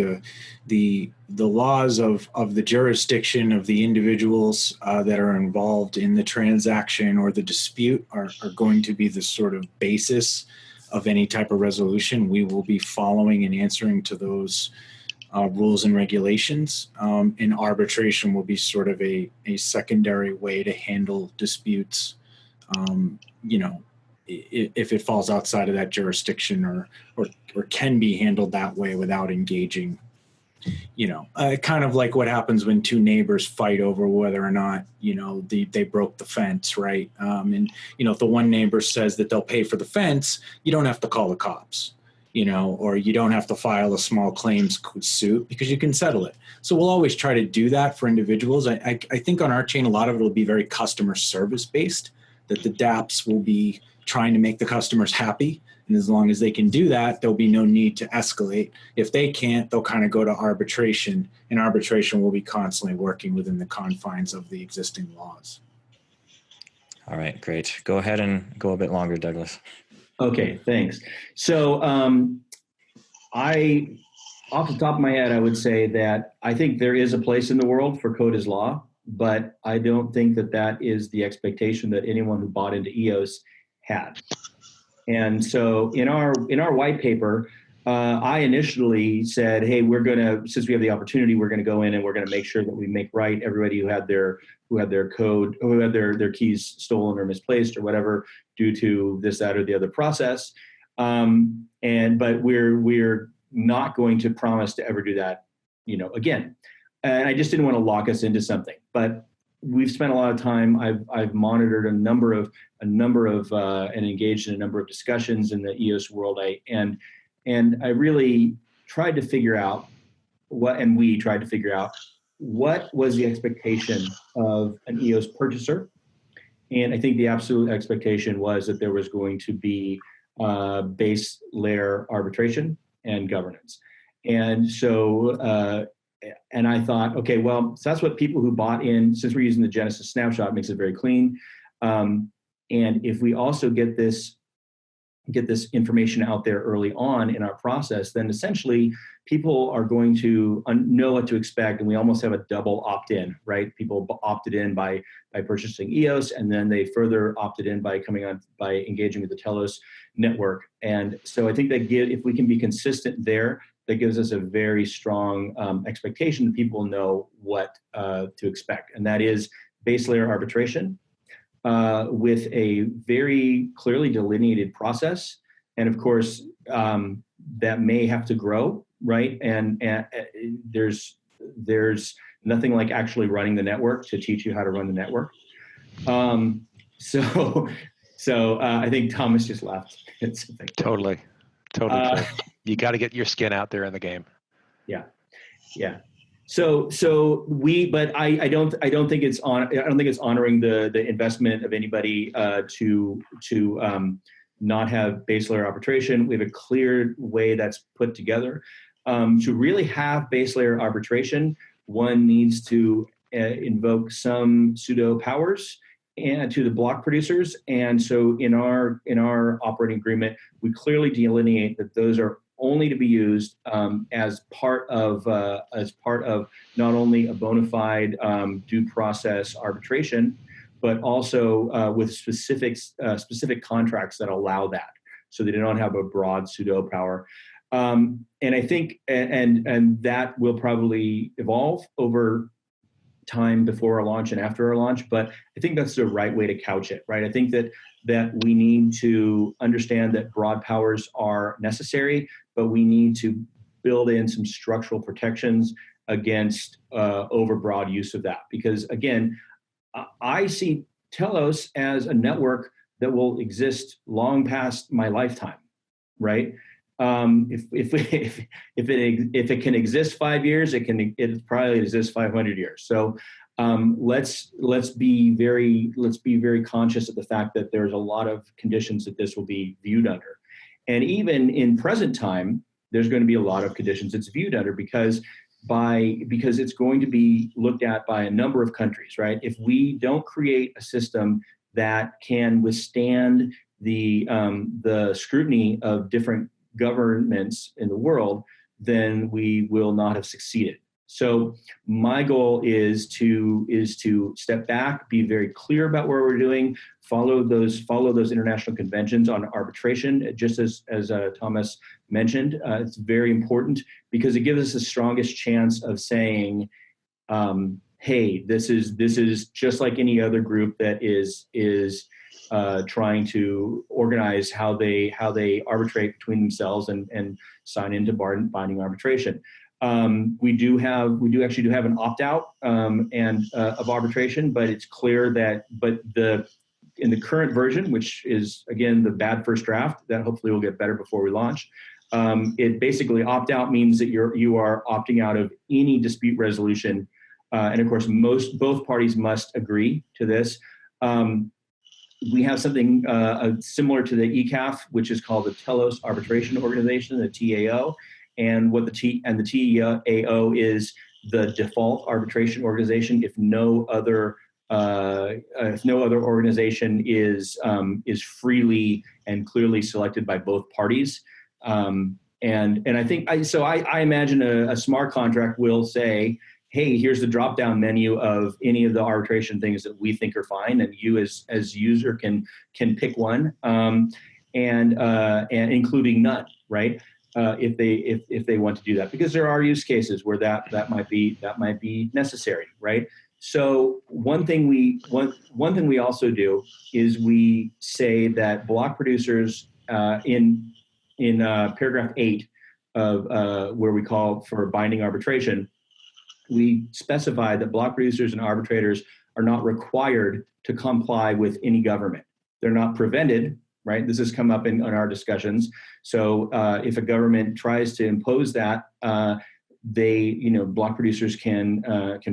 the laws of the jurisdiction of the individuals that are involved in the transaction or the dispute are going to be the sort of basis of any type of resolution. We will be following and answering to those rules and regulations. And arbitration will be sort of a secondary way to handle disputes, if it falls outside of that jurisdiction or can be handled that way without engaging, kind of like what happens when two neighbors fight over whether or not, they broke the fence, right? And if the one neighbor says that they'll pay for the fence, you don't have to call the cops, or you don't have to file a small claims suit because you can settle it. So we'll always try to do that for individuals. I think on our chain, a lot of it will be very customer service based, that the dApps will be trying to make the customers happy. And as long as they can do that, there'll be no need to escalate. If they can't, they'll kind of go to arbitration, and arbitration will be constantly working within the confines of the existing laws. All right, great. Go ahead and go a bit longer, Douglas. Okay, thanks. So off the top of my head, I would say that I think there is a place in the world for code as law, but I don't think that is the expectation that anyone who bought into EOS had. And so in our white paper, I initially said, hey, since we have the opportunity, we're going to go in and we're going to make sure that we make right everybody who had their code, who had their keys stolen or misplaced or whatever due to this, that, or the other process. But we're not going to promise to ever do that, again. And I just didn't want to lock us into something. But we've spent a lot of time. I've monitored a number of and engaged in a number of discussions in the EOS world. And I really tried to figure out we tried to figure out what was the expectation of an EOS purchaser. And I think the absolute expectation was that there was going to be base layer arbitration and governance. And so, and I thought, okay, well, so that's what people who bought in, since we're using the Genesis snapshot, makes it very clean. And if we also get this information out there early on in our process, then essentially people are going to know what to expect, and we almost have a double opt-in, right? People opted in by purchasing EOS, and then they further opted in by engaging with the Telos network. And so I think that if we can be consistent there, that gives us a very strong expectation that people know what to expect, and that is base layer arbitration with a very clearly delineated process. And of course, that may have to grow, right? And there's nothing like actually running the network to teach you how to run the network. So I think Thomas just left. Totally true. You got to get your skin out there in the game. Yeah. So but I don't think it's honoring the investment of anybody to not have base layer arbitration. We have a clear way that's put together. To really have base layer arbitration, one needs to invoke some pseudo powers and to the block producers. And so in our operating agreement, we clearly delineate that those are only to be used as part of not only a bona fide due process arbitration, but also with specific contracts that allow that, so they don't have a broad pseudo power. And I think and that will probably evolve over time before our launch and after our launch, but I think that's the right way to couch it, right? I think that we need to understand that broad powers are necessary, but we need to build in some structural protections against overbroad use of that. Because again, I see Telos as a network that will exist long past my lifetime, right? If it can exist 5 years, it probably exists 500 years. So let's be very conscious of the fact that there's a lot of conditions that this will be viewed under, and even in present time, there's going to be a lot of conditions it's viewed under because it's going to be looked at by a number of countries, right? If we don't create a system that can withstand the scrutiny of different governments in the world, then we will not have succeeded. So my goal is to step back, be very clear about what we're doing, follow those international conventions on arbitration, just as Thomas mentioned. It's very important because it gives us the strongest chance of saying, hey, this is just like any other group that is trying to organize how they arbitrate between themselves and sign into binding arbitration. We do actually have an opt-out of arbitration, but it's clear that in the current version, which is again the bad first draft, that hopefully will get better before we launch. It basically opt-out means that you are opting out of any dispute resolution, and of course both parties must agree to this. We have something similar to the ECAF, which is called the Telos Arbitration Organization, the TAO, and the TAO is the default arbitration organization if no other organization is freely and clearly selected by both parties. And I think I imagine a smart contract will say, hey, here's the drop-down menu of any of the arbitration things that we think are fine, and you as user can pick one, and including none, right? If they want to do that, because there are use cases where that might be necessary, right? So one thing we also do is we say that block producers in paragraph 8 of where we call for binding arbitration, we specify that block producers and arbitrators are not required to comply with any government. They're not prevented, right? This has come up in our discussions. So if a government tries to impose that, block producers can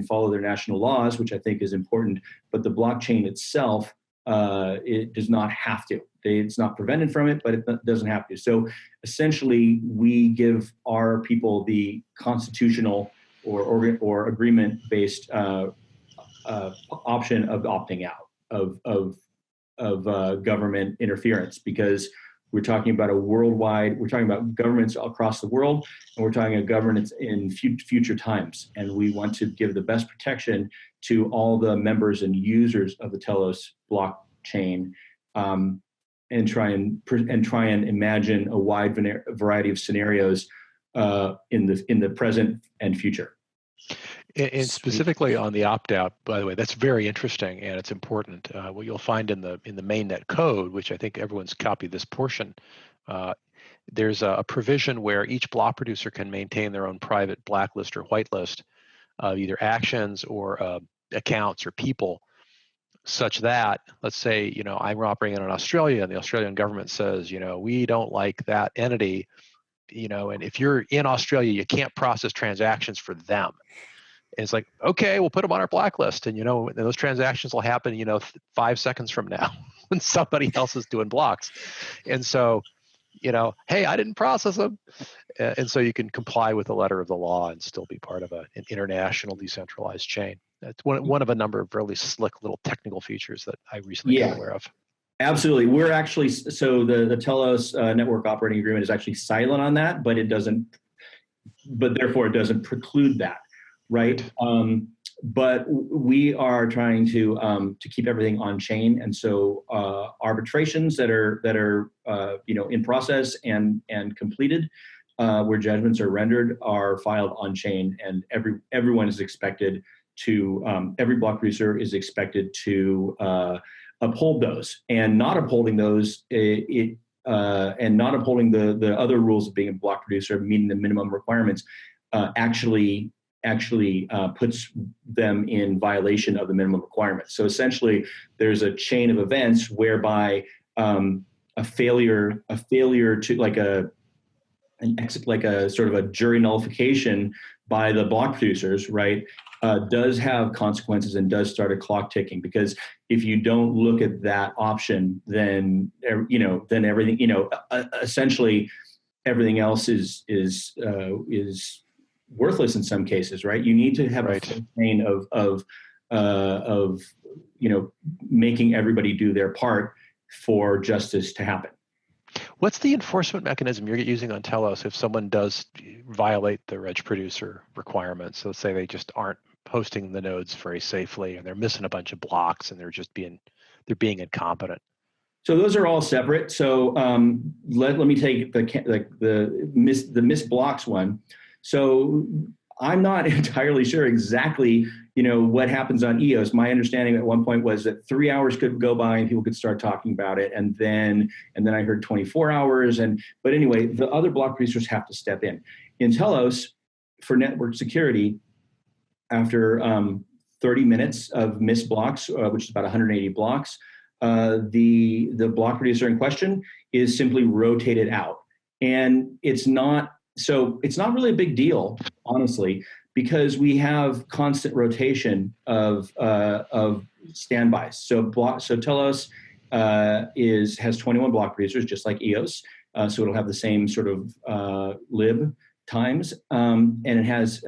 follow their national laws, which I think is important. But the blockchain itself, it does not have to. It's not prevented from it, but it doesn't have to. So essentially, we give our people the constitutional or agreement-based option of opting out of government interference, because we're talking about we're talking about governments across the world, and we're talking about governments in future times. And we want to give the best protection to all the members and users of the Telos blockchain, and try and imagine a wide variety of scenarios in the present and future. And specifically on the opt-out, by the way, that's very interesting and it's important. What you'll find in the mainnet code, which I think everyone's copied this portion, there's a provision where each block producer can maintain their own private blacklist or whitelist of either actions or accounts or people, such that, let's say, I'm operating in Australia and the Australian government says, we don't like that entity, and if you're in Australia, you can't process transactions for them. And it's like, okay, we'll put them on our blacklist. And, those transactions will happen, 5 seconds from now when somebody else is doing blocks. And so hey, I didn't process them. And so you can comply with the letter of the law and still be part of an international decentralized chain. That's one of a number of really slick little technical features that I recently got aware of. Absolutely. We're actually, so the Telos network operating agreement is actually silent on that, but therefore it doesn't preclude that, right? But we are trying to keep everything on chain, and so arbitrations that are in process and completed, where judgments are rendered, are filed on chain, and everyone is expected to every block producer is expected to uphold those, and not upholding those and not upholding the other rules of being a block producer, meeting the minimum requirements, actually puts them in violation of the minimum requirements. So essentially, there's a chain of events whereby a failure to like a sort of a jury nullification by the block producers, right, does have consequences and does start a clock ticking. Because if you don't look at that option, then everything, essentially everything else is worthless in some cases, right? You need to have a full chain of making everybody do their part for justice to happen. What's the enforcement mechanism you're using on Telos if someone does violate the reg producer requirements? So let's say they just aren't hosting the nodes very safely, and they're missing a bunch of blocks, and they're being incompetent. So those are all separate. So let me take the missed blocks one. So I'm not entirely sure exactly, what happens on EOS. My understanding at one point was that 3 hours could go by and people could start talking about it, and then I heard 24 hours. But anyway, the other block producers have to step in. In Telos, for network security, after 30 minutes of missed blocks, which is about 180 blocks, the block producer in question is simply rotated out, and it's not really a big deal, honestly, because we have constant rotation of standbys. So Telos has 21 block producers, just like EOS. So it'll have the same sort of lib times, and it has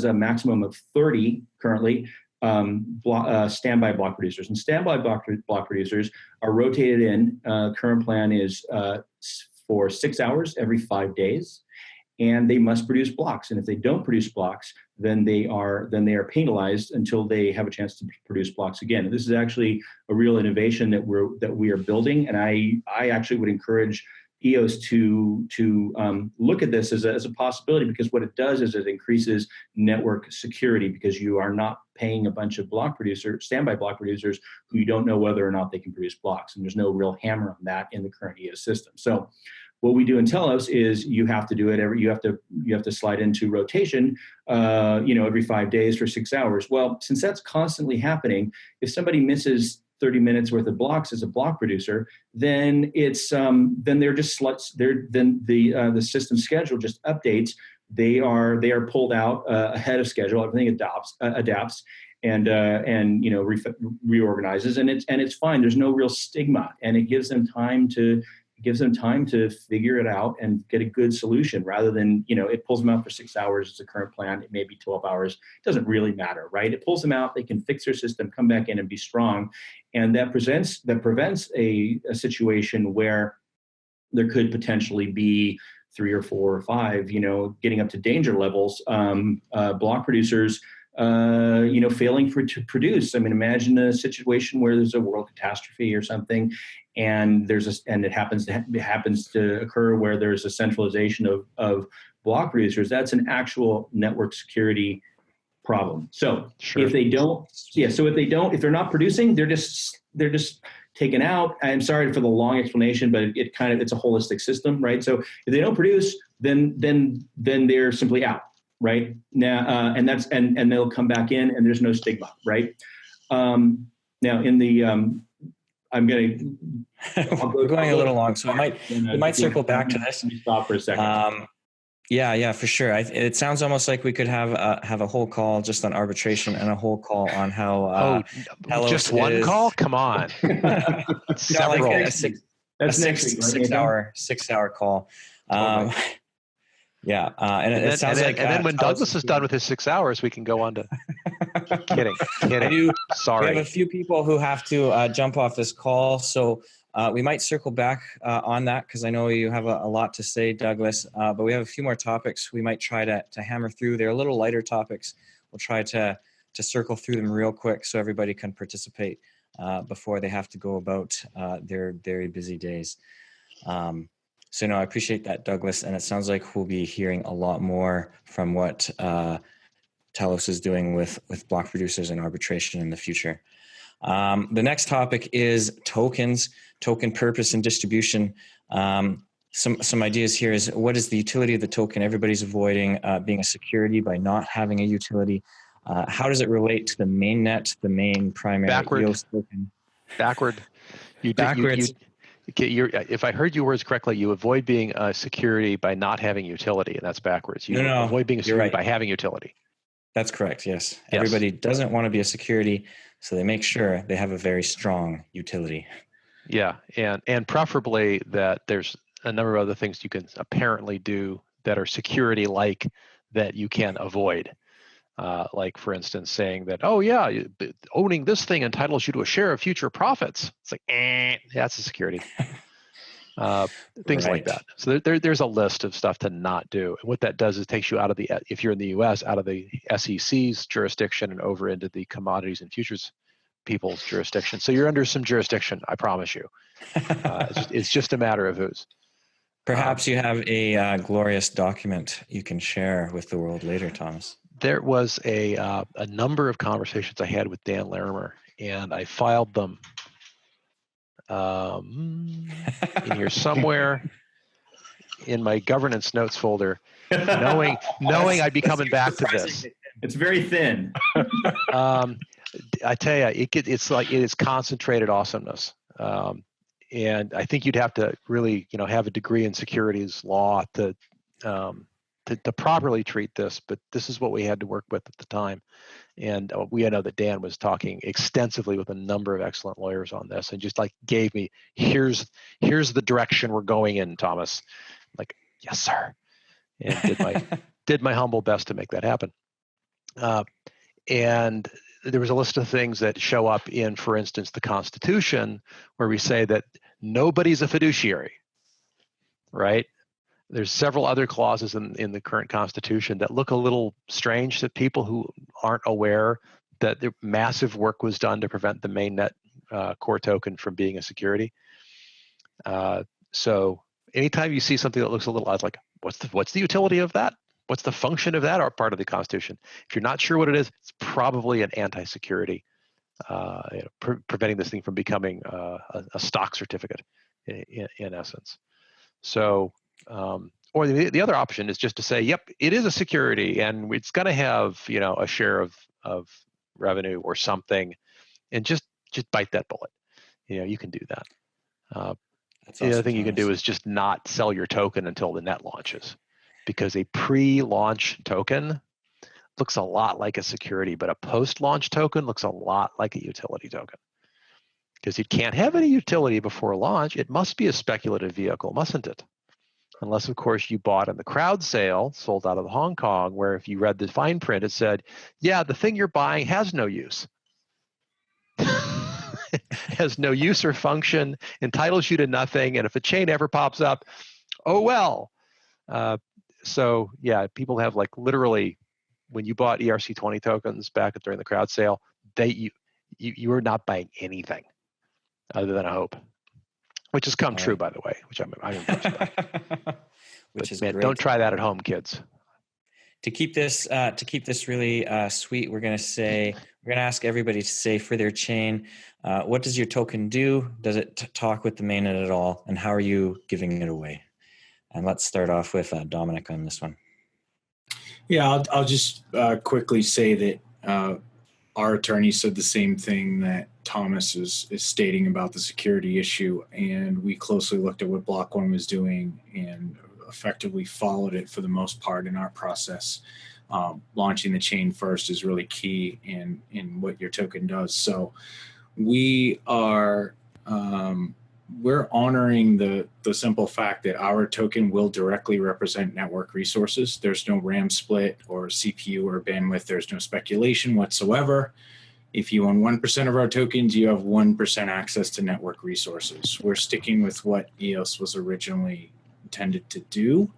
a maximum of 30 currently standby block producers. And standby block producers are rotated in. Current plan is for 6 hours every 5 days. And they must produce blocks. And if they don't produce blocks, then they are penalized until they have a chance to produce blocks again. And this is actually a real innovation that we are building. And I actually would encourage EOS to look at this as a possibility, because what it does is it increases network security, because you are not paying a bunch of standby block producers who you don't know whether or not they can produce blocks. And there's no real hammer on that in the current EOS system. So what we do in Telos is you have to do it you have to slide into rotation, every 5 days for 6 hours. Well, since that's constantly happening, if somebody misses 30 minutes worth of blocks as a block producer, then it's then the system schedule just updates. They are pulled out ahead of schedule. Everything adapts and reorganizes, and it's fine. There's no real stigma, and it gives them time to figure it out and get a good solution, rather than, it pulls them out for 6 hours. It's a current plan. It may be 12 hours. It doesn't really matter, right? It pulls them out. They can fix their system, come back in and be strong. And that prevents a situation where there could potentially be 3 or 4 or 5, getting up to danger levels, block producers, failing to produce. I mean, imagine a situation where there's a world catastrophe or something, and it happens to occur where there's a centralization of block producers. That's an actual network security problem. So if they're not producing, they're just taken out. I'm sorry for the long explanation, but it's a holistic system, right? So if they don't produce, then they're simply out. Right now, and they'll come back in, and there's no stigma, right? Now, in the we're going a little long, so we might circle back to this. Stop for a second. Yeah, for sure. It sounds almost like we could have a whole call just on arbitration and a whole call on how. Just one call? Come on. Several. That's a next week, right, Nathan? 6 hour call. Totally. Yeah, and it sounds like. And then when Douglas is done with his 6 hours, we can go on to. Kidding. Sorry. We have a few people who have to jump off this call, so we might circle back on that because I know you have a lot to say, Douglas. But we have a few more topics we might try to hammer through. They're a little lighter topics. We'll try to circle through them real quick so everybody can participate before they have to go about their very busy days. So no, I appreciate that, Douglas, and it sounds like we'll be hearing a lot more from what Telos is doing with block producers and arbitration in the future. The next topic is tokens, token purpose and distribution. Some ideas here is, what is the utility of the token? Everybody's avoiding being a security by not having a utility. How does it relate to the mainnet, the main primary EOS token? Backward. Backwards. If I heard your words correctly, you avoid being a security by not having utility, and that's backwards. You avoid being a security by having utility. That's correct, yes. Everybody doesn't want to be a security, so they make sure they have a very strong utility. Yeah, and preferably that there's a number of other things you can apparently do that are security-like that you can avoid. Like, for instance, saying that, oh yeah, owning this thing entitles you to a share of future profits. It's like, that's a security. Things like that. So there's a list of stuff to not do. And what that does is it takes you out of the, if you're in the US, out of the SEC's jurisdiction and over into the commodities and futures people's jurisdiction. So you're under some jurisdiction, I promise you. It's just a matter of whose. Perhaps you have a glorious document you can share with the world later, Thomas. There was a number of conversations I had with Dan Larimer, and I filed them in here somewhere in my governance notes folder, knowing I'd be coming back to this. It's very thin. I tell you, it is concentrated awesomeness. And I think you'd have to really, have a degree in securities law to properly treat this, but this is what we had to work with at the time. And we know that Dan was talking extensively with a number of excellent lawyers on this, and just gave me, here's the direction we're going in, Thomas. I'm like, yes, sir. And did my humble best to make that happen. And there was a list of things that show up in, for instance, the Constitution, where we say that nobody's a fiduciary, right? There's several other clauses in the current Constitution that look a little strange to people who aren't aware that massive work was done to prevent the mainnet core token from being a security. So anytime you see something that looks a little odd, like what's the utility of that? What's the function of that part of the Constitution? If you're not sure what it is, it's probably an anti-security, preventing this thing from becoming a stock certificate in essence. So, or the other option is just to say, yep, it is a security and it's going to have, a share of revenue or something, and just bite that bullet. You can do that. The other thing you can do is just not sell your token until the net launches, because a pre-launch token looks a lot like a security, but a post-launch token looks a lot like a utility token. Because you can't have any utility before launch. It must be a speculative vehicle, mustn't it? Unless, of course, you bought in the crowd sale, sold out of Hong Kong, where if you read the fine print, it said, yeah, the thing you're buying has no use. Has no use or function, entitles you to nothing, and if a chain ever pops up, oh well. So yeah, people have literally, when you bought ERC20 tokens back during the crowd sale, you were not buying anything other than a hope, which has come true, by the way, which I'm impressed by. Which is man, great. don't try that at home, kids. To keep this really sweet, we're going to ask everybody to say for their chain, what does your token do? Does it talk with the mainnet at all? And how are you giving it away? And let's start off with Dominic on this one. Yeah, I'll just quickly say that our attorney said the same thing that Thomas is stating about the security issue, and we closely looked at what Block One was doing and effectively followed it for the most part in our process. Launching the chain first is really key in what your token does. So we are we're honoring the simple fact that our token will directly represent network resources. There's no RAM split or CPU or bandwidth. There's no speculation whatsoever. If you own 1% of our tokens, you have 1% access to network resources. We're sticking with what EOS was originally intended to do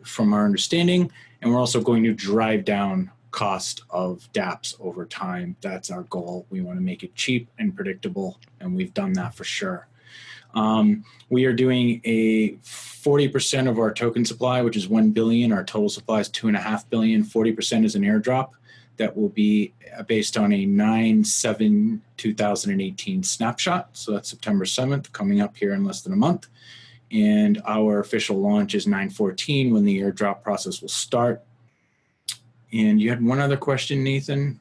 from our understanding, and we're also going to drive down cost of dApps over time. That's our goal. We want to make it cheap and predictable, and we've done that for sure. We are doing a 40% of our token supply, which is 1 billion. Our total supply is 2.5 billion. 40% is an airdrop that will be based on a 9/7/2018 snapshot. So that's September 7th, coming up here in less than a month. And our official launch is 9/14, when the airdrop process will start. And you had one other question, Nathan?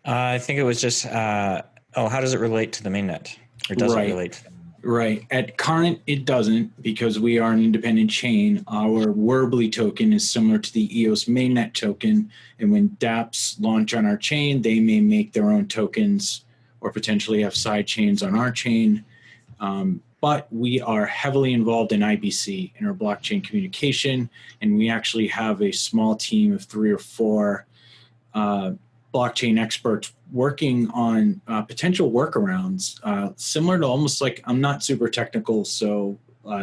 I think it was just, how does it relate to the mainnet? Or does it relate to them? Right. At current, it doesn't, because we are an independent chain. Our Worbli token is similar to the EOS mainnet token. And when dApps launch on our chain, they may make their own tokens or potentially have sidechains on our chain. But we are heavily involved in IBC, in our blockchain communication. And we actually have a small team of 3 or 4 blockchain experts working on potential workarounds, similar to almost like, I'm not super technical, so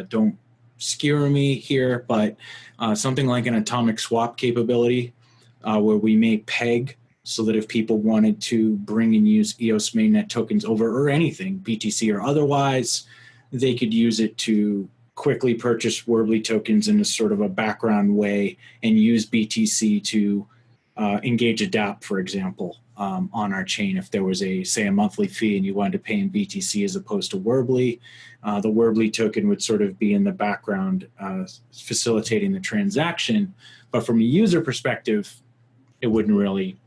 don't skewer me here, but something like an atomic swap capability where we may peg so that if people wanted to bring and use EOS mainnet tokens over, or anything, BTC or otherwise, they could use it to quickly purchase Worbli tokens in a sort of a background way and use BTC to engage a dApp, for example, on our chain. If there was say a monthly fee and you wanted to pay in BTC as opposed to Worbli, the Worbli token would sort of be in the background facilitating the transaction. But from a user perspective, it wouldn't really,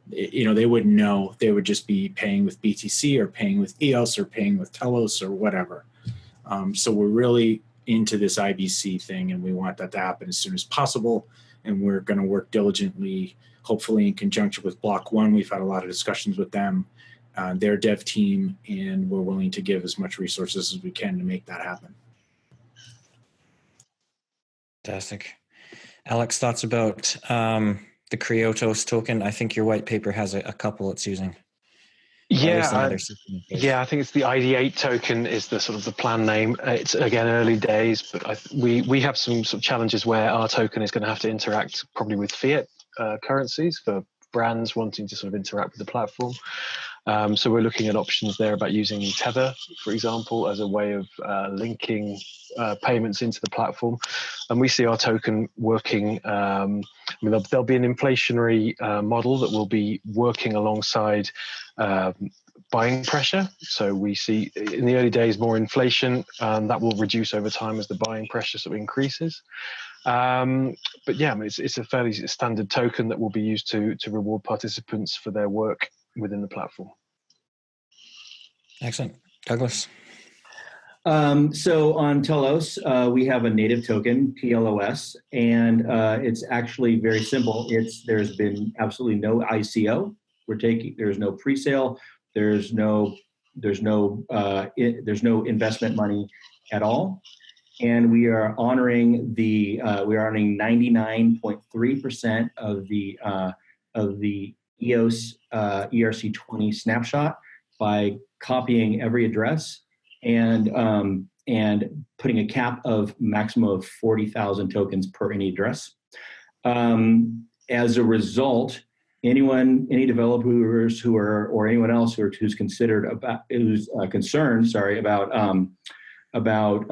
they wouldn't know. They would just be paying with BTC or paying with EOS or paying with Telos or whatever. So we're really into this IBC thing, and we want that to happen as soon as possible. And we're going to work diligently, hopefully in conjunction with Block One. We've had a lot of discussions with them, their dev team, and we're willing to give as much resources as we can to make that happen. Fantastic. Alex, thoughts about the Creatos token? I think your white paper has a couple it's using. Yeah, I think it's the ID8 token is the sort of the plan name. It's again early days, but we have some sort of challenges where our token is going to have to interact probably with fiat currencies for brands wanting to sort of interact with the platform. So we're looking at options there about using Tether, for example, as a way of linking payments into the platform. And we see our token working. There'll be an inflationary model that will be working alongside buying pressure. So we see in the early days more inflation, that will reduce over time as the buying pressure sort of increases. But yeah, it's a fairly standard token that will be used to reward participants for their work within the platform. Excellent. Douglas? So on Telos, we have a native token, TLOS, and it's actually very simple. There's been absolutely no ICO. There's no pre-sale. There's no investment money at all. And we are honoring 99.3% of the EOS ERC20 snapshot by copying every address and putting a cap of maximum of 40,000 tokens per any address. As a result, any developers or anyone else who's concerned about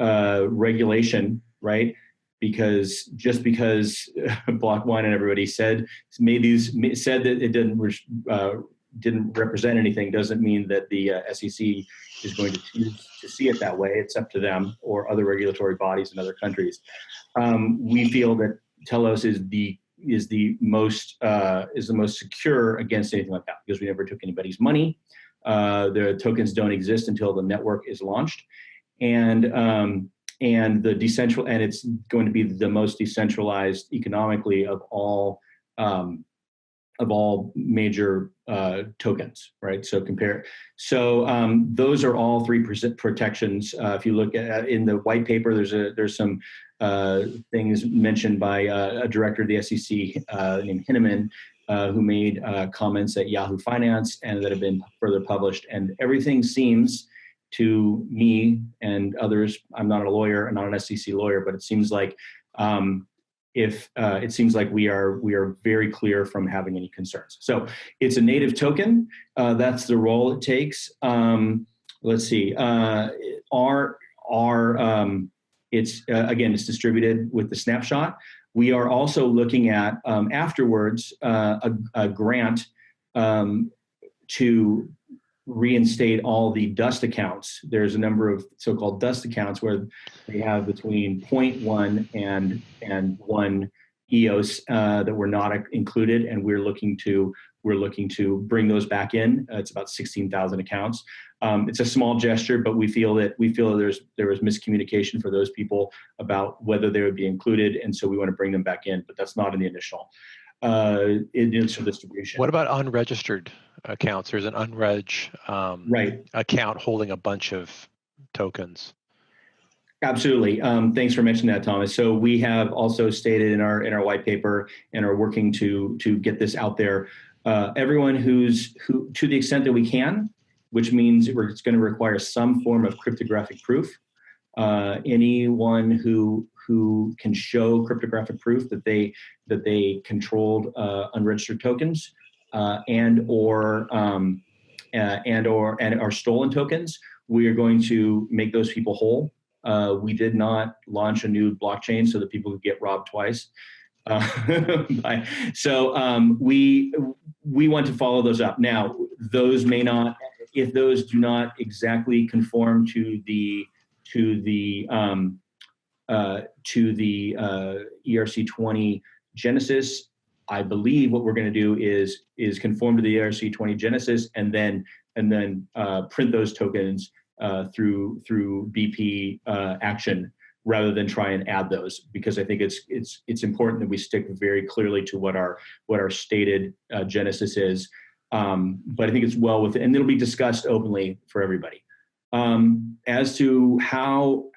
regulation, right? Because just because Block One and everybody said that it didn't represent anything doesn't mean that the SEC is going to choose to see it that way. It's up to them or other regulatory bodies in other countries. We feel that Telos is the most secure against anything like that because we never took anybody's money. The tokens don't exist until the network is launched, and it's going to be the most decentralized economically of all major tokens, right? So those are all three protections. If you look at in the white paper, there's some things mentioned by a director of the SEC named Hinneman, who made comments at Yahoo Finance and that have been further published. And everything seems to me and others, I'm not a lawyer, I'm not an SEC lawyer, but it seems like we are very clear from having any concerns. So it's a native token. That's the role it takes. Let's see. It's distributed with the snapshot. We are also looking at afterwards a grant to reinstate all the dust accounts. There's a number of so-called dust accounts where they have between 0.1 and 1 EOS that were not included, and we're looking to bring those back in. It's about 16,000 accounts. It's a small gesture, but we feel that there was miscommunication for those people about whether they would be included, and so we want to bring them back in. But that's not in the initial initial distribution. What about unregistered accounts? There's an unreg account holding a bunch of tokens. Absolutely. Thanks for mentioning that, Thomas. So we have also stated in our white paper and are working to get this out there. Everyone who to the extent that we can, which means it's going to require some form of cryptographic proof. Anyone who can show cryptographic proof that they controlled unregistered tokens and or stolen tokens, we are going to make those people whole. We did not launch a new blockchain so that people could get robbed twice. So we want to follow those up. Now, those may not, if those do not exactly conform to the ERC20 Genesis, I believe what we're going to do is conform to the ERC20 Genesis and then print those tokens through BP action rather than try and add those, because I think it's important that we stick very clearly to what our stated Genesis is. But I think it's well within, and it'll be discussed openly for everybody. As to how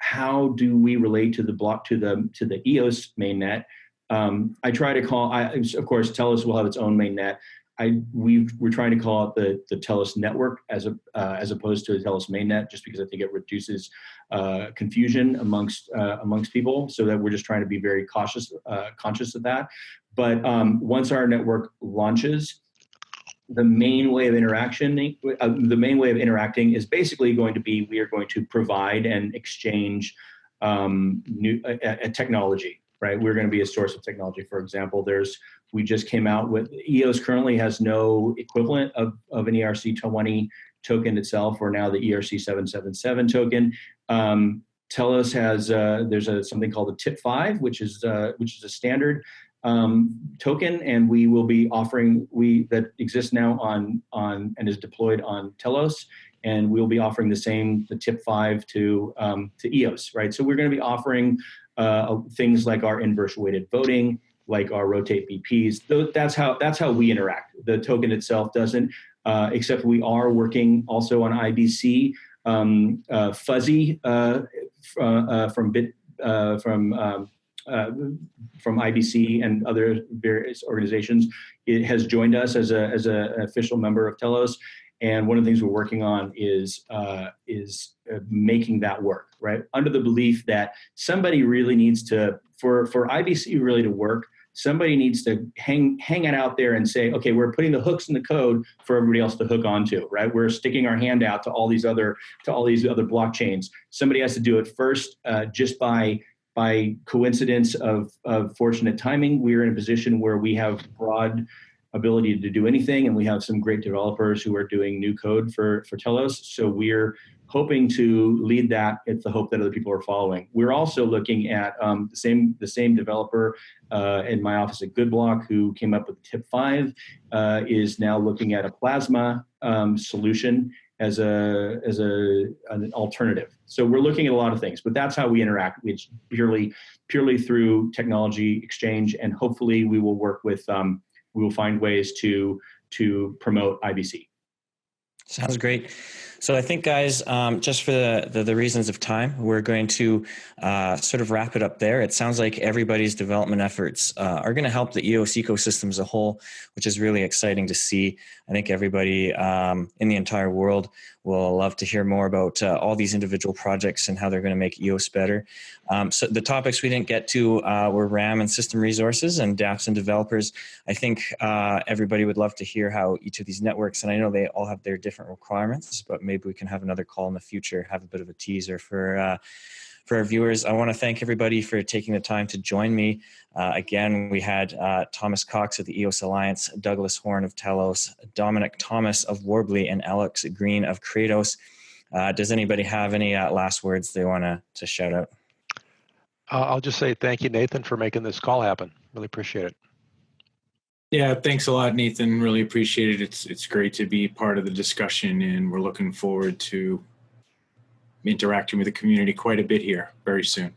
do we relate to the EOS mainnet, I try to call. Of course, Telos will have its own mainnet. We're trying to call it the Telos network as opposed to the Telos mainnet, just because I think it reduces confusion amongst people. So that we're just trying to be very conscious of that. But once our network launches, the main way of interacting is basically going to be we are going to provide and exchange new technology. Right, we're going to be a source of technology. For example, we just came out with EOS currently has no equivalent of an ERC20 token itself, or now the ERC777 token. Telos has there's something called the TIP5, which is a standard token, and we will be offering that exists now on and is deployed on Telos, and we'll be offering the TIP5 to EOS. Right, so we're going to be offering things like our inverse weighted voting, like our rotate BPs. That's how we interact. The token itself doesn't, except we are working also on IBC, Fuzzy from IBC and other various organizations. It has joined us as an official member of Telos. And one of the things we're working on is making that work, right? Under the belief that somebody really needs to, for IBC really to work, somebody needs to hang it out there and say, okay, we're putting the hooks in the code for everybody else to hook onto, right? We're sticking our hand out to all these other blockchains. Somebody has to do it first, just by coincidence of fortunate timing. We're in a position where we have broad ability to do anything, and we have some great developers who are doing new code for Telos. So we're hoping to lead that. It's the hope that other people are following. We're also looking at the same developer in my office at GoodBlock who came up with TIP5 is now looking at a Plasma solution as an alternative. So we're looking at a lot of things, but that's how we interact. It's purely through technology exchange, and hopefully we will work with will find ways to promote IBC. Sounds great. So I think, guys, just for the reasons of time, we're going to sort of wrap it up there. It sounds like everybody's development efforts are going to help the EOS ecosystem as a whole, which is really exciting to see. I think everybody in the entire world will love to hear more about all these individual projects and how they're going to make EOS better. So the topics we didn't get to were RAM and system resources and dApps and developers. I think everybody would love to hear how each of these networks, and I know they all have their different requirements, but maybe we can have another call in the future, have a bit of a teaser for our viewers. I want to thank everybody for taking the time to join me. Again, we had Thomas Cox of the EOS Alliance, Douglas Horn of Telos, Dominic Thomas of Worbli, and Alex Green of Creatos. Does anybody have any last words they want to shout out? I'll just say thank you, Nathan, for making this call happen. Really appreciate it. Yeah, thanks a lot, Nathan. Really appreciate it. It's great to be part of the discussion, and we're looking forward to interacting with the community quite a bit here very soon.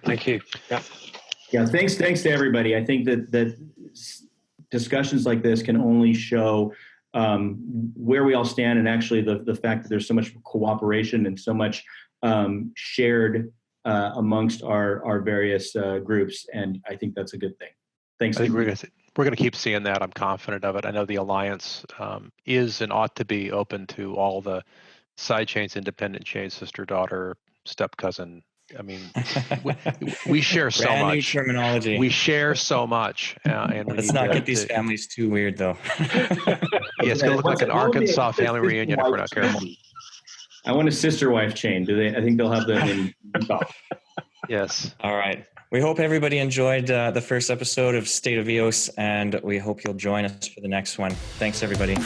Thank you. Yeah. Thanks to everybody. I think that discussions like this can only show where we all stand, and actually the fact that there's so much cooperation and so much shared amongst our various groups, and I think that's a good thing. Thanks. I think we're going to keep seeing that. I'm confident of it. I know the Alliance is and ought to be open to all the sidechains, independent chains, sister, daughter, step cousin. I mean, we share so Brand much. new terminology. We share so much, and we Let's not get these families too weird, though. Yeah, it's going to look like an Arkansas family reunion if we're not careful. I want a sister wife chain. I think they'll have that in top. Yes. All right. We hope everybody enjoyed the first episode of State of EOS, and we hope you'll join us for the next one. Thanks, everybody.